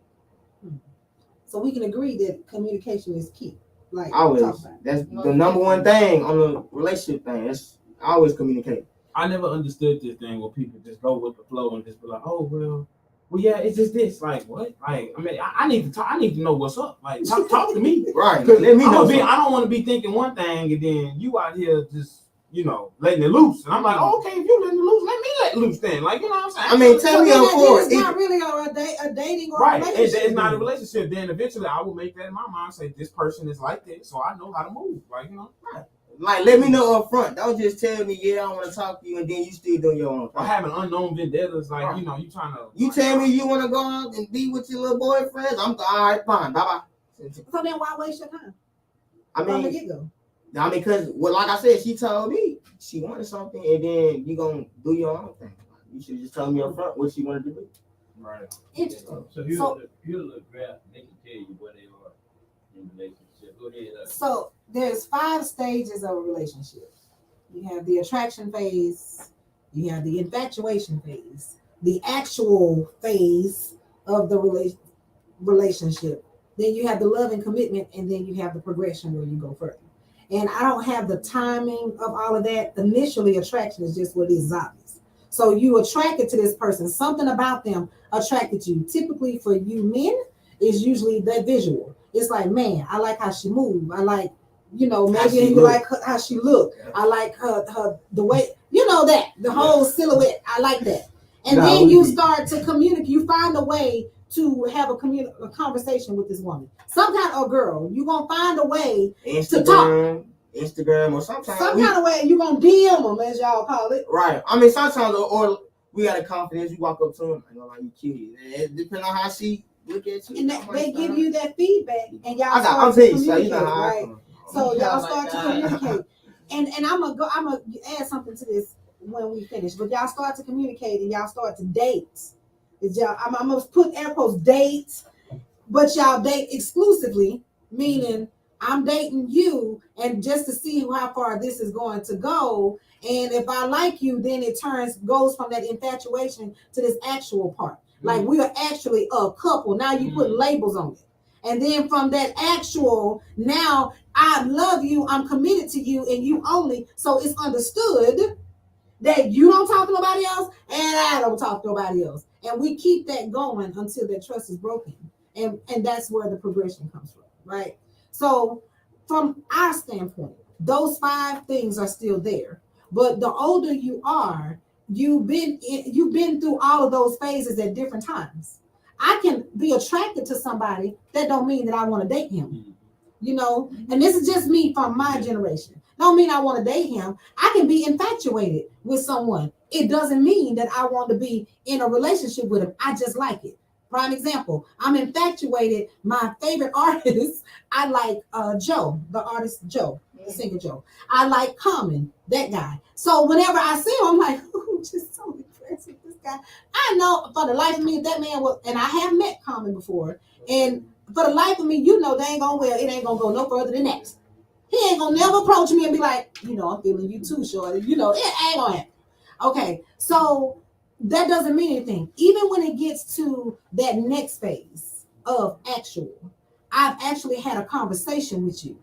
So we can agree that communication is key. Like always. That's the number one thing on the relationship thing. That's always communicate. I never understood this thing where people just go with the flow and just be like, oh well yeah, it's just this. Like what? Like I mean, I need to talk. I need to know what's up. Like talk to me. Right. Let me know. I don't want to be thinking one thing and then you out here just letting it loose. And I'm like, oh, okay, if you letting it loose, let me let loose then. Like, you know what I'm saying? I mean, tell me it's not really a dating or right. relationship. It's not a relationship. Then eventually I will make that in my mind, say this person is like this, so I know how to move. Like, right. Like, let me know up front. Don't just tell me, yeah, I want to talk to you, and then you still doing your own thing. Or having unknown vendettas, like, you trying to. You tell me you want to go out and be with your little boyfriends, I'm all right, fine, bye-bye. So then why waste your time? I mean, from the get-go? I mean, because, like I said, she told me she wanted something, and then you going to do your own thing. You should just tell me up front what she wanted to do. Right. Interesting. So here's a graph. They can tell you where they are in relationship. Go ahead. So there's 5 stages of a relationship. You have the attraction phase, you have the infatuation phase, the actual phase of the relationship. Then you have the love and commitment, and then you have the progression where you go further. And I don't have the timing of all of that. Initially, attraction is just what is obvious. So you attracted to this person. Something about them attracted you. Typically for you men, is usually that visual. It's like, man, I like how she moved. I like, maybe you like how she looked. Yeah. I like her the way, that. The whole silhouette. I like that. And then you start to communicate. You find a way to have a conversation with this woman. Some kind of girl, you're going to find a way to talk. Instagram or some kind of way you're going to DM them, as y'all call it. Right. I mean, sometimes, or we got a confidence, you walk up to them, I know like you cute. It depends on how she look at you. And they give you that feedback, and y'all start to communicate, right? So y'all start to communicate. And I'm gonna add something to this when we finish, but y'all start to communicate and y'all start to date. I'm gonna put air quotes date, but y'all date exclusively, meaning I'm dating you, and just to see how far this is going to go. And if I like you, then it goes from that infatuation to this actual part. Like we are actually a couple. Now you put labels on it. And then from that actual, now I love you, I'm committed to you, and you only. So it's understood that you don't talk to nobody else, and I don't talk to nobody else. And we keep that going until that trust is broken. And that's where the progression comes from, right? So from our standpoint, those 5 things are still there. But the older you are, you've been through all of those phases at different times. I can be attracted to somebody. That don't mean that I want to date him, and this is just me from my generation. Don't mean I want to date him. I can be infatuated with someone. It doesn't mean that I want to be in a relationship with him. I just like it. Prime example, I'm infatuated. My favorite artist, I like Joe, the artist Joe, the singer Joe. I like Common, that guy. So whenever I see him, I'm like, ooh, just so impressed with this guy. I know for the life of me, that man was, and I have met Common before, and for the life of me, it ain't gonna go no further than that. He ain't gonna never approach me and be like, I'm feeling you too, shorty. It ain't gonna happen. Okay, so that doesn't mean anything. Even when it gets to that next phase of actual, I've actually had a conversation with you.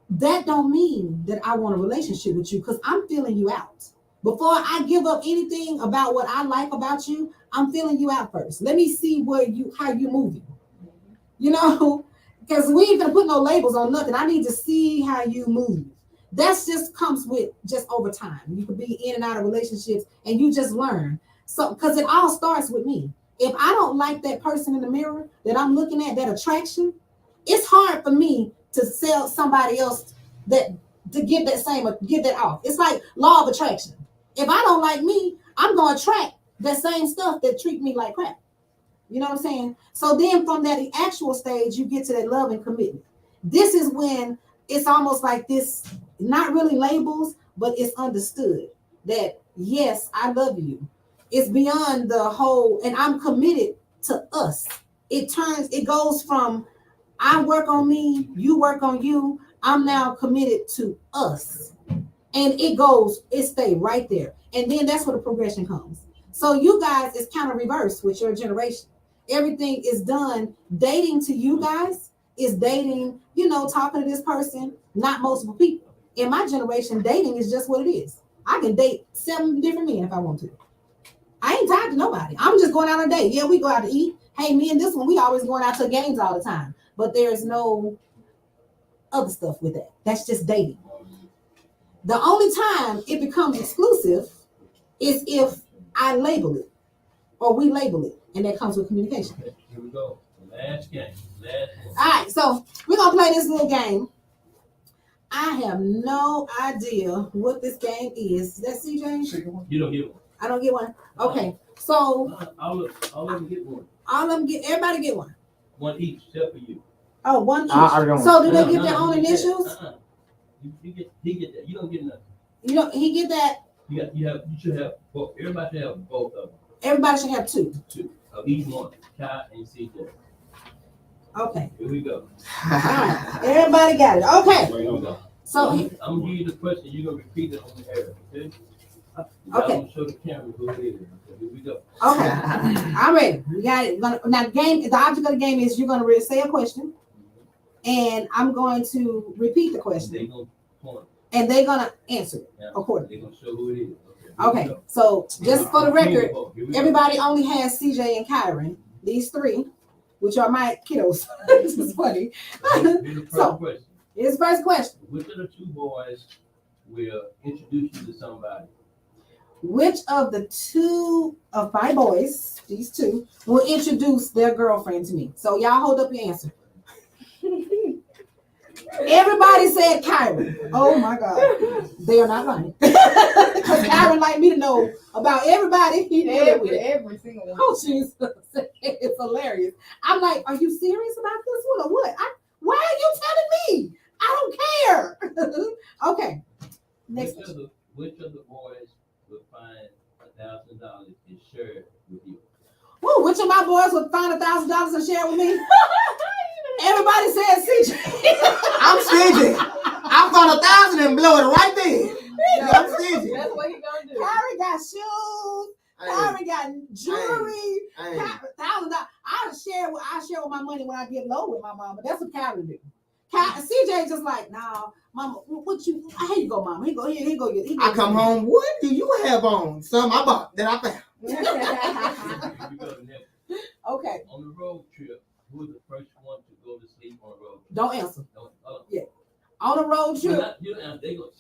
That don't mean that I want a relationship with you because I'm feeling you out. Before I give up anything about what I like about you, I'm feeling you out first. Let me see how you moving. You know, because we ain't gonna put no labels on nothing. I need to see how you move. That's just comes with just over time. You could be in and out of relationships and you just learn. So because it all starts with me. If I don't like that person in the mirror that I'm looking at, that attraction, it's hard for me to sell somebody else that to get that off. It's like law of attraction. If I don't like me, I'm gonna attract that same stuff that treat me like crap. You know what I'm saying? So then from that actual stage, you get to that love and commitment. This is when it's almost like this, not really labels, but it's understood that yes, I love you. It's beyond the whole, and I'm committed to us. It goes from I work on me, you work on you. I'm now committed to us. And it stay right there. And then that's where the progression comes. So you guys is kind of reversed with your generation. Everything is done. Dating to you guys is dating, talking to this person, not multiple people. In my generation, dating is just what it is. I can date 7 different men if I want to. I ain't tied to nobody. I'm just going out on a date. Yeah, we go out to eat. Hey, me and this one, we always going out to games all the time. But there's no other stuff with that. That's just dating. The only time it becomes exclusive is if I label it or we label it, and that comes with communication. Here we go. Last game. All right, so we're going to play this little game. I have no idea what this game is. Is that CJ? You don't get one. I don't get one? Okay, so. All of them get one. Everybody get one? One each, except for you. Oh, one each. So do they get their own initials? He get that. You don't get nothing. He get that. You should have both. Everybody should have both of them. Everybody should have 2. 2 of each one. Kai and CJ. Okay. Here we go. All right. Everybody got it. Okay. Here we go. So I'm gonna give you the question. You're gonna repeat it on the air. Okay. Okay. I'm gonna show the camera who it is. Okay, here we go. Okay. I'm ready. We got it. Now, the object of the game is you're gonna say a question, and I'm going to repeat the question. They gonna point. And they're gonna answer it accordingly. They're gonna show who it is. Okay. So just for the record, everybody only has CJ and Kyrin. These 3, which are my kiddos. This is funny. So here's the first question. Which of the 2 boys will introduce you to somebody? Which of the 2 of my boys, these 2, will introduce their girlfriend to me? So y'all hold up your answer. Everybody said Kyrin. Oh my God. They are not lying. Because Kyrin like me to know about everybody he did with. Every single one. Oh, Jesus. It's hilarious. I'm like, are you serious about this one or what? Why are you telling me? I don't care. Okay. Next. Which of the boys will find $1,000 and share it with you? Woo, which of my boys would find $1,000 and share with me? Everybody said CJ. I'm stingy. I found 1,000 and blow it right there. I'm stingy. That's what he gonna do. Kyrin got shoes. Kyrin got jewelry. $1,000. I share with my money when I get low with my mama. That's what Kyrin do. CJ just like, nah, mama, here you go, mama. Here you go. I come home, what do you have on? Something I bought that I found. Okay. On the road trip, who was the first one to go to sleep on a road trip? Don't answer. Don't. Yeah. On a road trip. You don't answer. They gonna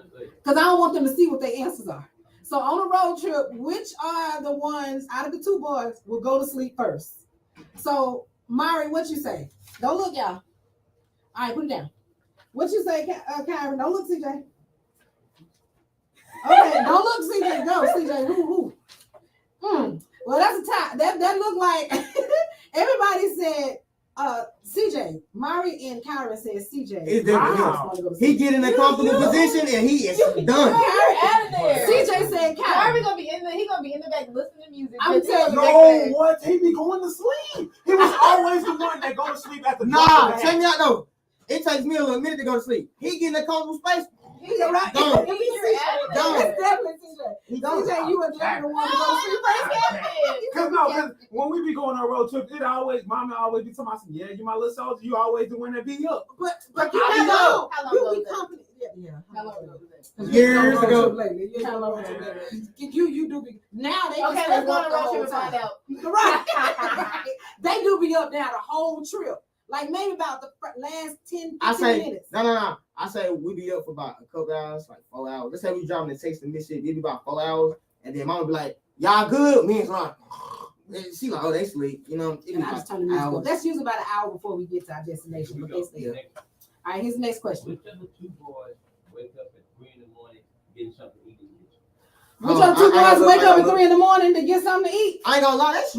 go ahead. Because I don't want them to see what their answers are. So on a road trip, which are the ones out of the 2 boys will go to sleep first? So, Mari, what you say? Don't look, y'all. All right, put it down. What you say, Kyrin? Don't look, CJ. Okay, don't look, CJ. Go, CJ. Who? Well, that's a tie. That looked like everybody said CJ. Mari and Kyrin said CJ. Wow. He get in a comfortable position and he is done. Kyrin out of there. CJ said Kyrin. Kyrin gonna be in the. He gonna be in the back listening to music. I'm telling you. No, what? He be going to sleep. He was always the one that go to sleep at the Nah, check me out though. It takes me a little minute to go to sleep. He get in a comfortable space. You're right. Don't. It's definitely CJ. CJ, you were never the one to go see Cause when we be going on road trips, it always mama always be talking about, yeah, you my little soldier, you always the one that beat up. But you How long you be ago? confident. Yeah. How long ago was that? Years ago. How long ago? You do be now they Okay, let's go on a road trip and find out. Right. They do be up now the whole trip. Like maybe about the last 10, 15 minutes. No. I say we be up for about a couple hours, like 4 hours. Let's say we driving to Texas, Mississippi, it be about 4 hours. And then mama be like, y'all good? Me and like, she like, oh, they sleep. You know, it be I just turn the music on. That's usually about an hour before we get to our destination. But they sleep. All right, here's the next question. Whichever two boys wake up at 3 in the morning getting something to eat. Which one two boys wake up at 3 in the morning to get something to eat? I ain't gonna lie, that's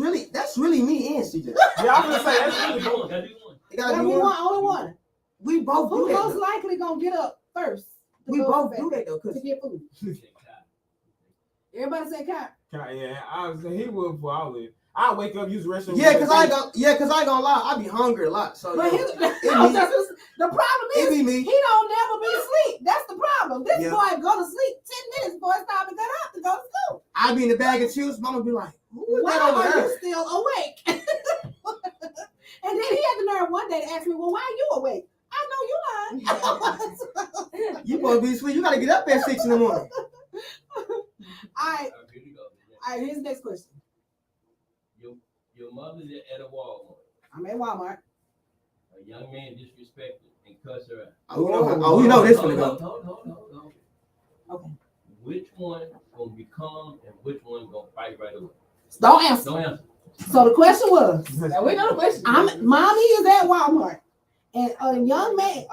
really me and CJ. Yeah, I'm gonna say that's really cool. It gotta be one, only one. We both do Who's that. most likely gonna get up first? We both do that though, to get food. Everybody say Kyrin. Yeah, I was he would for all of it. I wake up, use the restroom. Cause I ain't gonna lie, I be hungry a lot. So but the problem is be me. he don't never be asleep. That's the problem. This Yeah. boy go to sleep 10 minutes before it's time to get up to go to school. I be in the bag of chips, mama be like, who is Why that over are there? you still awake? And then he had the nerve one day to ask me, well, why are you awake? I know you lying. You supposed to be asleep. You gotta get up at 6 in the morning. All right, here's the next question. Your mother's at a Walmart. I'm at Walmart. A young man disrespected and cussed her out. We know this one go. Hold. Okay. Which one gonna be calm and which one gonna fight right away? Don't answer. Don't answer. So the question was, Now, we know the question. Mommy is at Walmart, and a young man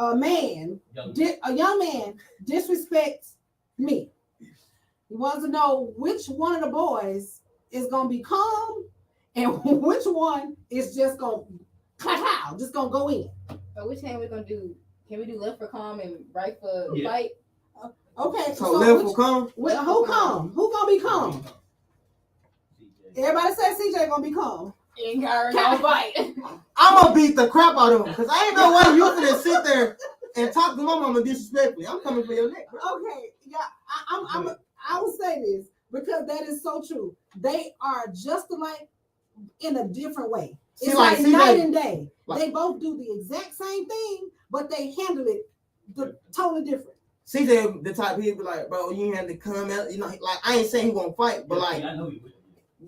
disrespects me. He wants to know which one of the boys is gonna be calm and which one is just gonna go in. So which hand we gonna do? Can we do left for calm and right for Yeah. fight? Okay, So left will come. Who calm? Who gonna be calm? Everybody say CJ gonna be calm. And Kyrin gonna fight. I'm gonna beat the crap out of him because I ain't no way you finna sit there and talk to my mama disrespectfully. I'm coming for your neck, bro. Okay, yeah, I will say this because that is so true. They are just alike in a different way. It's like night and day. They both do the exact same thing, but they handle it totally different. CJ, the type he'd be like, bro, you have to come out. You know, like I ain't saying he won't fight, but like, I know you will.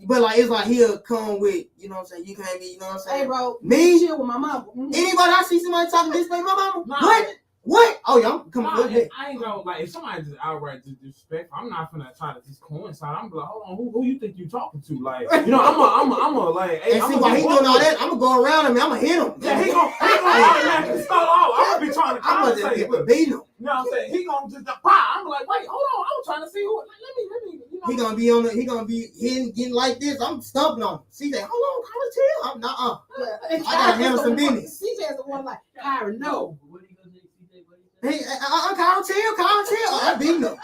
But like it's like he'll come with, you know what I'm saying? You can't be, you know what I'm saying? Hey, bro, me chill with my mama. Anybody I see somebody talking this way, my mama? Nah. What? Oh yeah, I'm coming for it. I ain't gonna like if somebody just outright disrespectful, I'm not gonna try to just coincide. I'm like, hold on, who you think you talking to? Like, you know, I'm a like, hey, and see why he doing all that, I'm gonna go around him, I'm gonna hit him. Yeah, he gonna automatically start off. I'm gonna be trying to conversate with him. Beat him. You know what I'm saying? He gonna just I'm like, wait, hold on, I'm trying to see who. Let me. You know, He gonna be getting like this. I'm stumping on him. CJ, hold on, Kyrin, I'm not. I gotta handle some business. CJ is the one like Kyrin, no. Hey, Kyrin, chill. I beat him.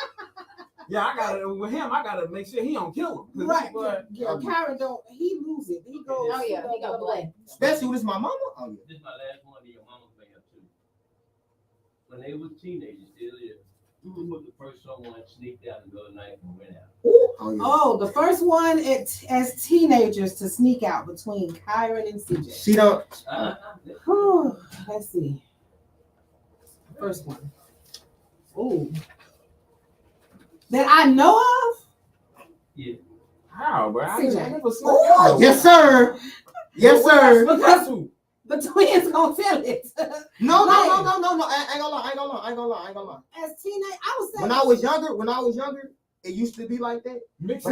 Yeah, I gotta make sure he don't kill him. Right. Yeah, Kyrin don't. He lose it. He goes. Oh yeah, he got play. Especially with my mama. Oh yeah. This is my last one that your mama may have too. When they were teenagers, still is. Who was the first someone sneaked out and go to night and went out? Oh, the first one as teenagers to sneak out between Kyrin and CJ. She don't. Let's see. First one. Ooh. That I know of? Yeah. How, bro? I CJ. never snuck out. Yes, sir. Yes, sir. Because the twins gonna tell it. No. I ain't gonna lie. As teenage, I was saying when I was younger, it used to be like that. Mixed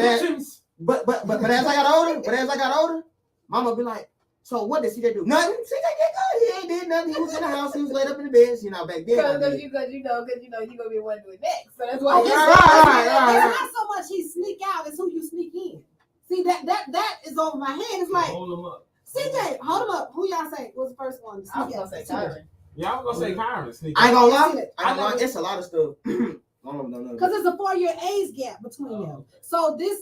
But as I got older, mama be like, so what did CJ do? Nothing. CJ did good. He ain't did nothing. He was in the house. He was laid up in the bed. You know, back then. Because you know you gonna be one to do it next. So that's why. It's not so much he sneak out; it's who you sneak in. See that is over my head. It's like hold him up. CJ, hold him up. Who y'all say was the first one? I was gonna say Kyrin. Yeah, I was gonna say Kyrin. I ain't gonna lie. It's a lot of stuff. Because there's a 4-year age gap between them. So he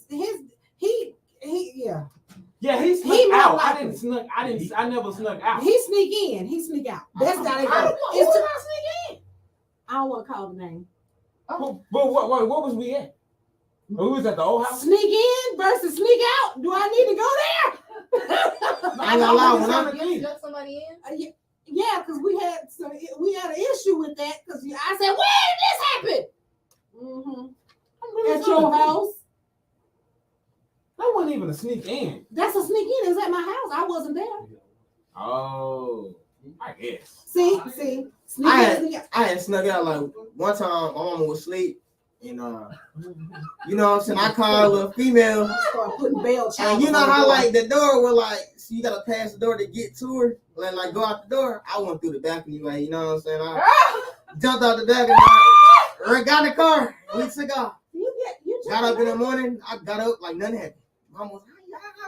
snuck out. I never snuck out. He sneak in. He sneak out. That's how they go. I don't want to call the name. But what was we at? We was at the old house. Sneak in versus sneak out. Do I need to go there? I ain't gonna lie, when You stuck somebody in? Yeah, because we had an issue with that. Because I said, where did this happen? At your house. That wasn't even a sneak in. That's a sneak in. It's at my house. I wasn't there. Oh, I guess. See, sneak in. I had snuck out like one time. My mama was asleep, and you know what I'm saying. I called a female, Start putting bell and chimes you know on the how door. like the door was like, so you gotta pass the door to get to her, like go out the door. I went through the balcony, like you know what I'm saying. I jumped out the balcony, got in the car, and we took off. You Got up in the morning. I got up like nothing happened. Mama was,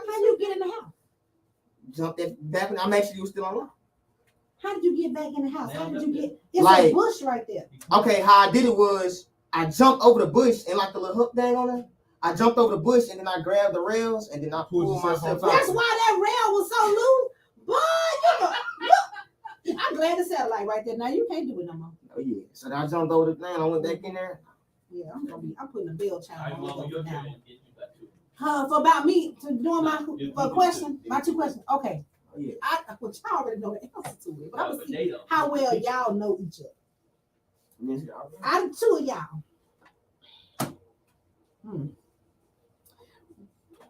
how you get in the house? jumped that balcony. I'm actually was still online. How did you get back in the house? How did you get? It's Like- a bush right there. Okay, how I did it was I jumped over the bush and like the little hook thing on it. I jumped over the bush and then I grabbed the rails and then I pulled myself out. That's why that rail was so loose. Boy, look. I'm glad the satellite right there. Now you can't do it no more. Oh yeah. So then I jumped over the thing. I went back in there. Yeah, I'm putting a bell chime All right, on Mama, it your now. turn. Get you back to it. For about me to doing my question, my two questions. Okay, Oh yeah. well, y'all already know the answer to it, but I'm But gonna see they don't. how well y'all know each other. Out of two of y'all,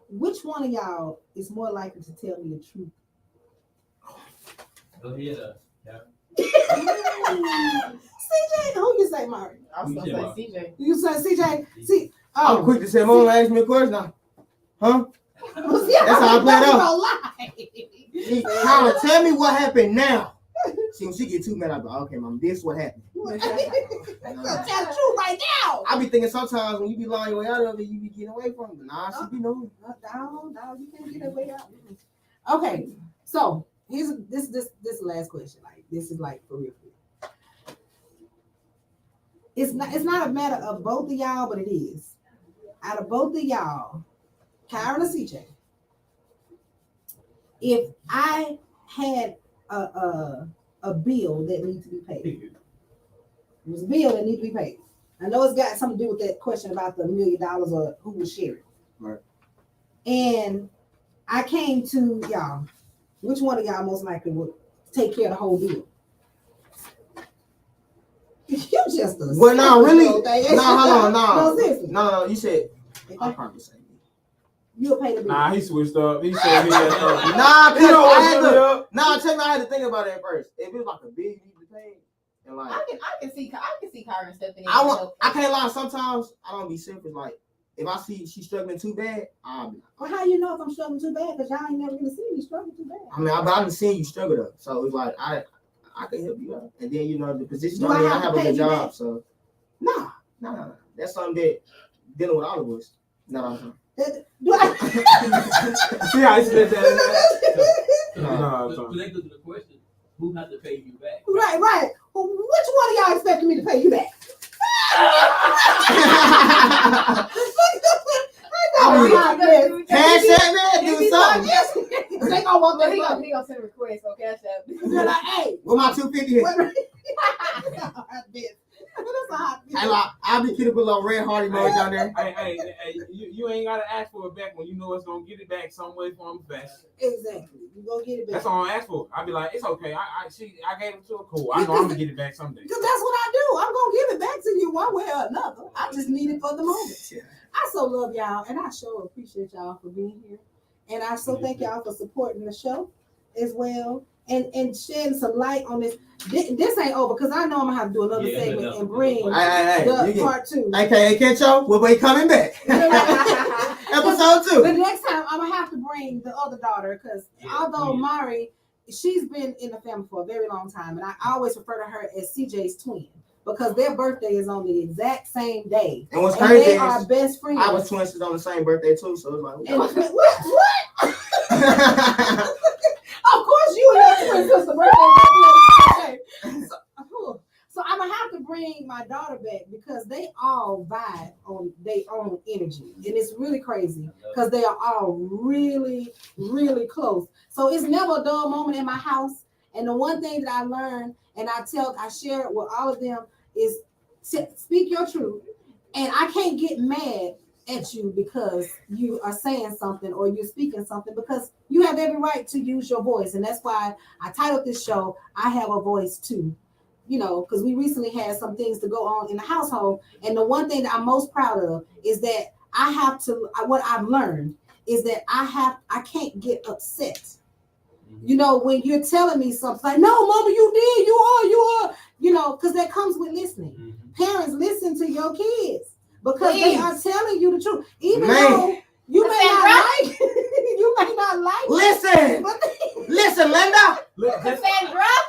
which one of y'all is more likely to tell me the truth? Go ahead, CJ, who you say, Mari? I was gonna say CJ. You say CJ? See, I'm quick to say, Mama asked me a question now. Huh? That's how I play it out. Tyler, tell me what happened now. See, when she get too mad, I go, okay, Mom, this what happened. Tell the truth right now. I be thinking sometimes when you be lying your way out of it, you be getting away from it. But nah, she be knowing. No, you can't get away out. Okay, so here's this last question. Like this is like for real. It's not a matter of both of y'all, but it is. Out of both of y'all, Kyrin or CJ, if I had a bill that needs to be paid, it was a bill that needs to be paid. I know it's got something to do with that question about the $1 million or who was sharing. Right. And I came to y'all. Which one of y'all most likely would take care of the whole deal? You just a Well, no, really. hold on, no, seriously. No, you said. I'll probably say. You'll pay the bill. Nah, he switched up. He said he had Nah, You know what's really cause up? tell me I had to think about it at first. If it was like a big need to pay, and like I can see Kyrin stepping in. I can't lie. Sometimes I don't be selfish. Like if I see she's struggling too bad, I'll be. Well, how you know if I'm struggling too bad? Because y'all ain't never gonna see me struggling too bad. I mean, I've been seeing you struggle though, so it's like I can help you out. And then you know the position Do I'm in, I I have have to a pay good you job, back? so nah. That's something that dealing with all of us. No. Do I? See how he said that? So they go to the question, who has to pay you back? Right. Well, which one of y'all expecting me to pay you back? Cash that man, do something. They gonna want But that he money. gonna send a request on Cash App. They're like, hey, With my 250 what? head. That's a hot bitch. That's a hot bitch. I'll be keeping a little red heart emoji down there. Hey, you ain't gotta ask for it back when you know it's gonna get it back some way, form, fashion. Exactly. You gonna get it back. That's all I ask for. I be like, it's okay. I gave it to her. Cool. I know I'm gonna get it back someday. Because that's what I do. I'm gonna give it back to you one way or another. I just need it for the moment. I so love y'all, and I sure appreciate y'all for being here. And I so thank y'all for supporting the show as well, and shedding some light on this. This ain't over because I know I'm gonna have to do another segment and bring the part 2. AKA Kencho, we'll be coming back. Episode 2. The next time I'm gonna have to bring the other daughter because although Imari, she's been in the family for a very long time, and I always refer to her as CJ's twin because their birthday is on the exact same day. And what's and crazy they is are best friends. I was twins on the same birthday too, so it's like And what? Of course, you and your twin sister birthday. So I'm gonna have to bring my daughter back because they all vibe on their own energy, and it's really crazy because they are all really, really close. So it's never a dull moment in my house. And the one thing that I learned, and I share it with all of them, is speak your truth, and I can't get mad at you because you are saying something or you're speaking something, because you have every right to use your voice. And that's why I titled this show, I Have a Voice Too. You know, because we recently had some things to go on in the household. And the one thing that I'm most proud of is that I have to, what I've learned is that I can't get upset. You know, when you're telling me something like, no, mama, you did, you are, you know, because that comes with listening. Parents, listen to your kids because they are telling you the truth. Even though you may not like you may not like listen, listen, Linda.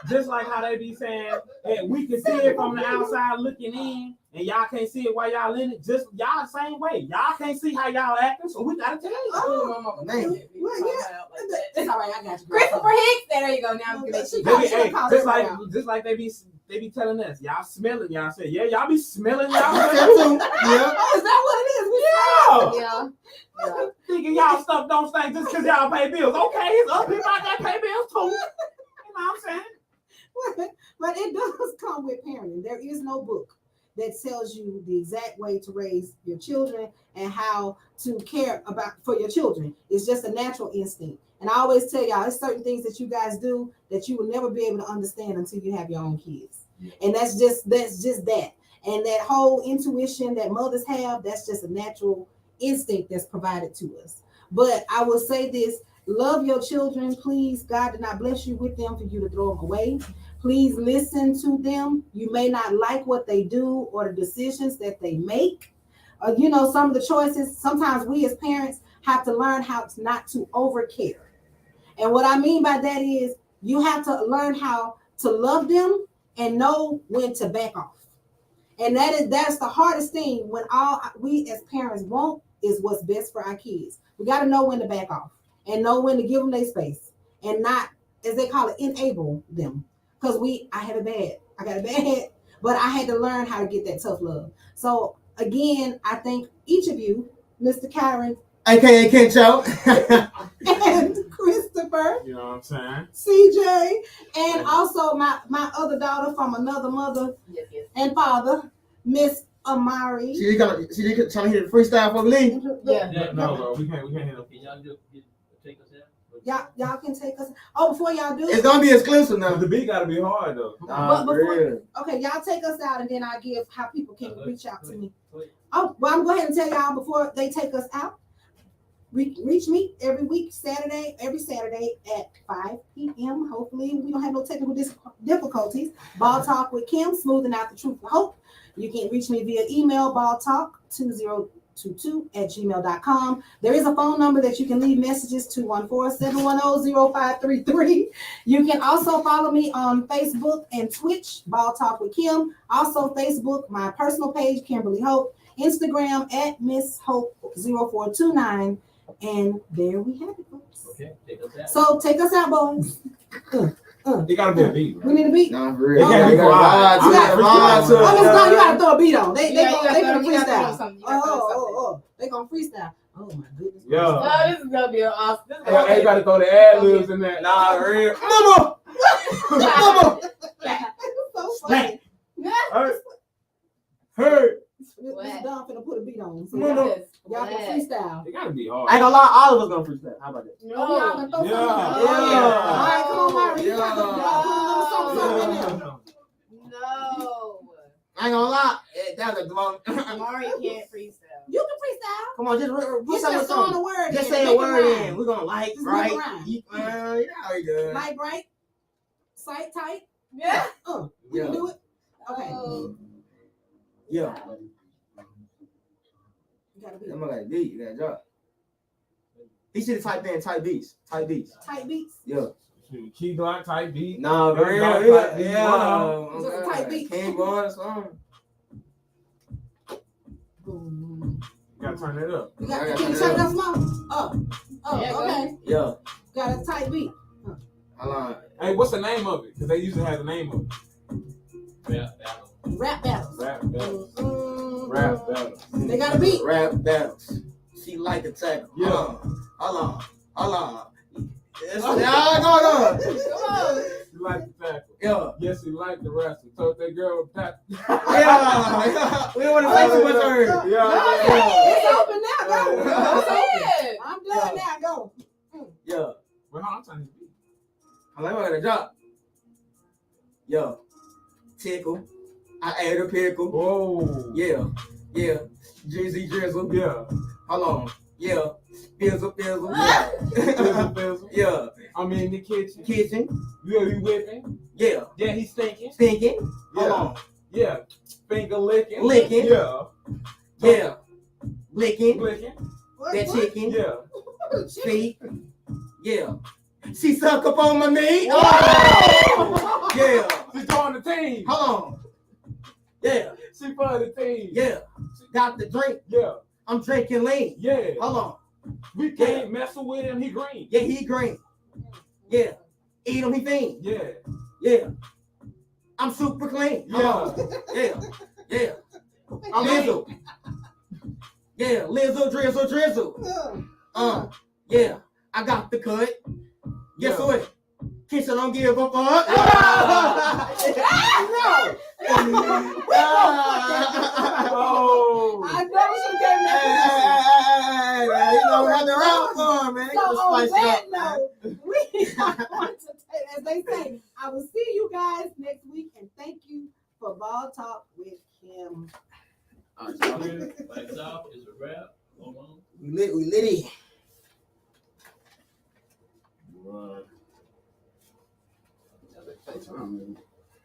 Just like how they be saying, hey, we can see it from the outside looking in, and y'all can't see it while y'all in it. Just y'all the same way. Y'all can't see how y'all acting, so we gotta tell you. Oh, man. It's all right, I got you. Christopher Hicks. There you go. Now I'm gonna just like they be telling us, y'all smelling. Y'all say, yeah, y'all be smelling. Y'all too. Yeah. Oh, is that what it is? Yeah. Thinking y'all stuff don't stink just because y'all pay bills. Okay, it's other people out there pay bills too. You know what I'm saying? But it does come with parenting. There is no book that tells you the exact way to raise your children and how to care for your children. It's just a natural instinct. And I always tell y'all, there's certain things that you guys do that you will never be able to understand until you have your own kids. Yeah. And that's just that. And that whole intuition that mothers have, that's just a natural instinct that's provided to us. But I will say this, love your children, please. God did not bless you with them for you to throw them away. Please listen to them. You may not like what they do or the decisions that they make. You know, some of the choices, sometimes we as parents have to learn how to not to overcare. And what I mean by that is you have to learn how to love them and know when to back off. And that's the hardest thing when all we as parents want is what's best for our kids. We got to know when to back off and know when to give them their space and not, as they call it, enable them. Because I got it bad, but I had to learn how to get that tough love. So again, I thank each of you, Mr. Kyrin, aka Kencho, and Christopher, you know what I'm saying, CJ, and also my other daughter from another mother and father, Miss Imari. She trying to hear the freestyle for me. Yeah. No, bro, we can't hear them. Can y'all just take us out? Y'all can take us. Oh, before y'all do, it's gonna be exclusive now. The beat gotta be hard though. Okay, y'all take us out, and then I give how people can reach out to me. Oh, well, I'm going to go ahead and tell y'all before they take us out. Reach me every Saturday at 5 p.m. Hopefully, we don't have no technical difficulties. Ball Talk with Kim, smoothing out the truth and hope. You can reach me via email, balltalk2022@gmail.com. There is a phone number that you can leave messages to, 214-710-0533. You can also follow me on Facebook and Twitch, Ball Talk with Kim. Also, Facebook, my personal page, Kimberly Hope. Instagram at Miss Hope 0429. And there we have it, folks. Okay, take us out. So take us out, boys. It gotta be a beat, right? We need a beat. No, for real. You gotta throw a beat on. They gonna freestyle. Oh, they gonna freestyle. Oh my goodness. Yeah. Oh, this is gonna be awesome. Hey, gotta throw the ad libs in there. Nah, real. Mama. So funny. Hey. This Don finna put a beat on. So No. y'all can freestyle. It gotta be hard. I ain't gonna lie, all of us gonna freestyle. How about that? No, y'all gonna throw Yeah. something on. Yeah. All right, come on, Mari. You got to put a little something in there. No. I ain't gonna lie. That was a long. Amari can't freestyle. You can freestyle. Come on, just It's just throwing a word. Just in. say a Make it word rhyme. in. We're gonna like, Just right? make it rhyme. You know how we do. Light bright, sight tight. Yeah. We can do it. Okay. Yeah. You gotta be I'm like beat. You gotta drop. He should have typed in tight beats. Tight beats. tight beats. Yeah. Key block type beat. Nah, Young real. dog Yeah. type beat. Yeah. Just a tight beat. Can't go on a song. Boom. You gotta turn it up. You got can you turn it up small? Up. Yeah, Okay. Yeah. Got a tight beat. Hold on. Hey, what's the name of it? Because they usually have the name of it. Rap battles. Rap battles. Mm-hmm. Rap battles. They got a beat. Rap battles. She like a tackle. Yeah. Hold on. Yes. Oh. Yeah, go. Come on. You like the tackle. Yeah. Yes, he liked the wrestling. Told that girl that. Yeah. We don't want to say too much on her. It's open now. Go. Yeah. I'm done now. Go. Yeah. Well, how I'm trying to be. I like what I drop. Yeah. Tickle. I add a pickle. Whoa. Yeah. Yeah. Drizzy drizzle. Yeah. Hold on. Yeah. Fizzle. Yeah. Fizzle. Yeah. I'm in the kitchen. Yeah, you whipping? Yeah. Yeah, he's stinking. Hold on. Yeah. Finger licking. Yeah. Yeah. Licking. That chicken. Yeah. Feet. Yeah. She suck up on my knee. Oh! Yeah. She joined the team. Hold on. Yeah. She part of the team. Yeah. Got the drink. Yeah. I'm drinking lean. Yeah. Hold on. We can't mess with him. He green. Yeah, he green. Yeah. Eat him, he fiend. Yeah. Yeah. I'm super clean. Yeah. Yeah. I'm Lizzle. Yeah, Lizzle, drizzle. Yeah. I got the cut. Guess what? Kitchen don't give a fuck. Oh. I never should have gave that. You know, run the round for him, man. So on that note, we are going to take, as they say, I will see you guys next week, and thank you for Ball Talk with Kim. Lights off is a wrap. Hold on. We litty. Right.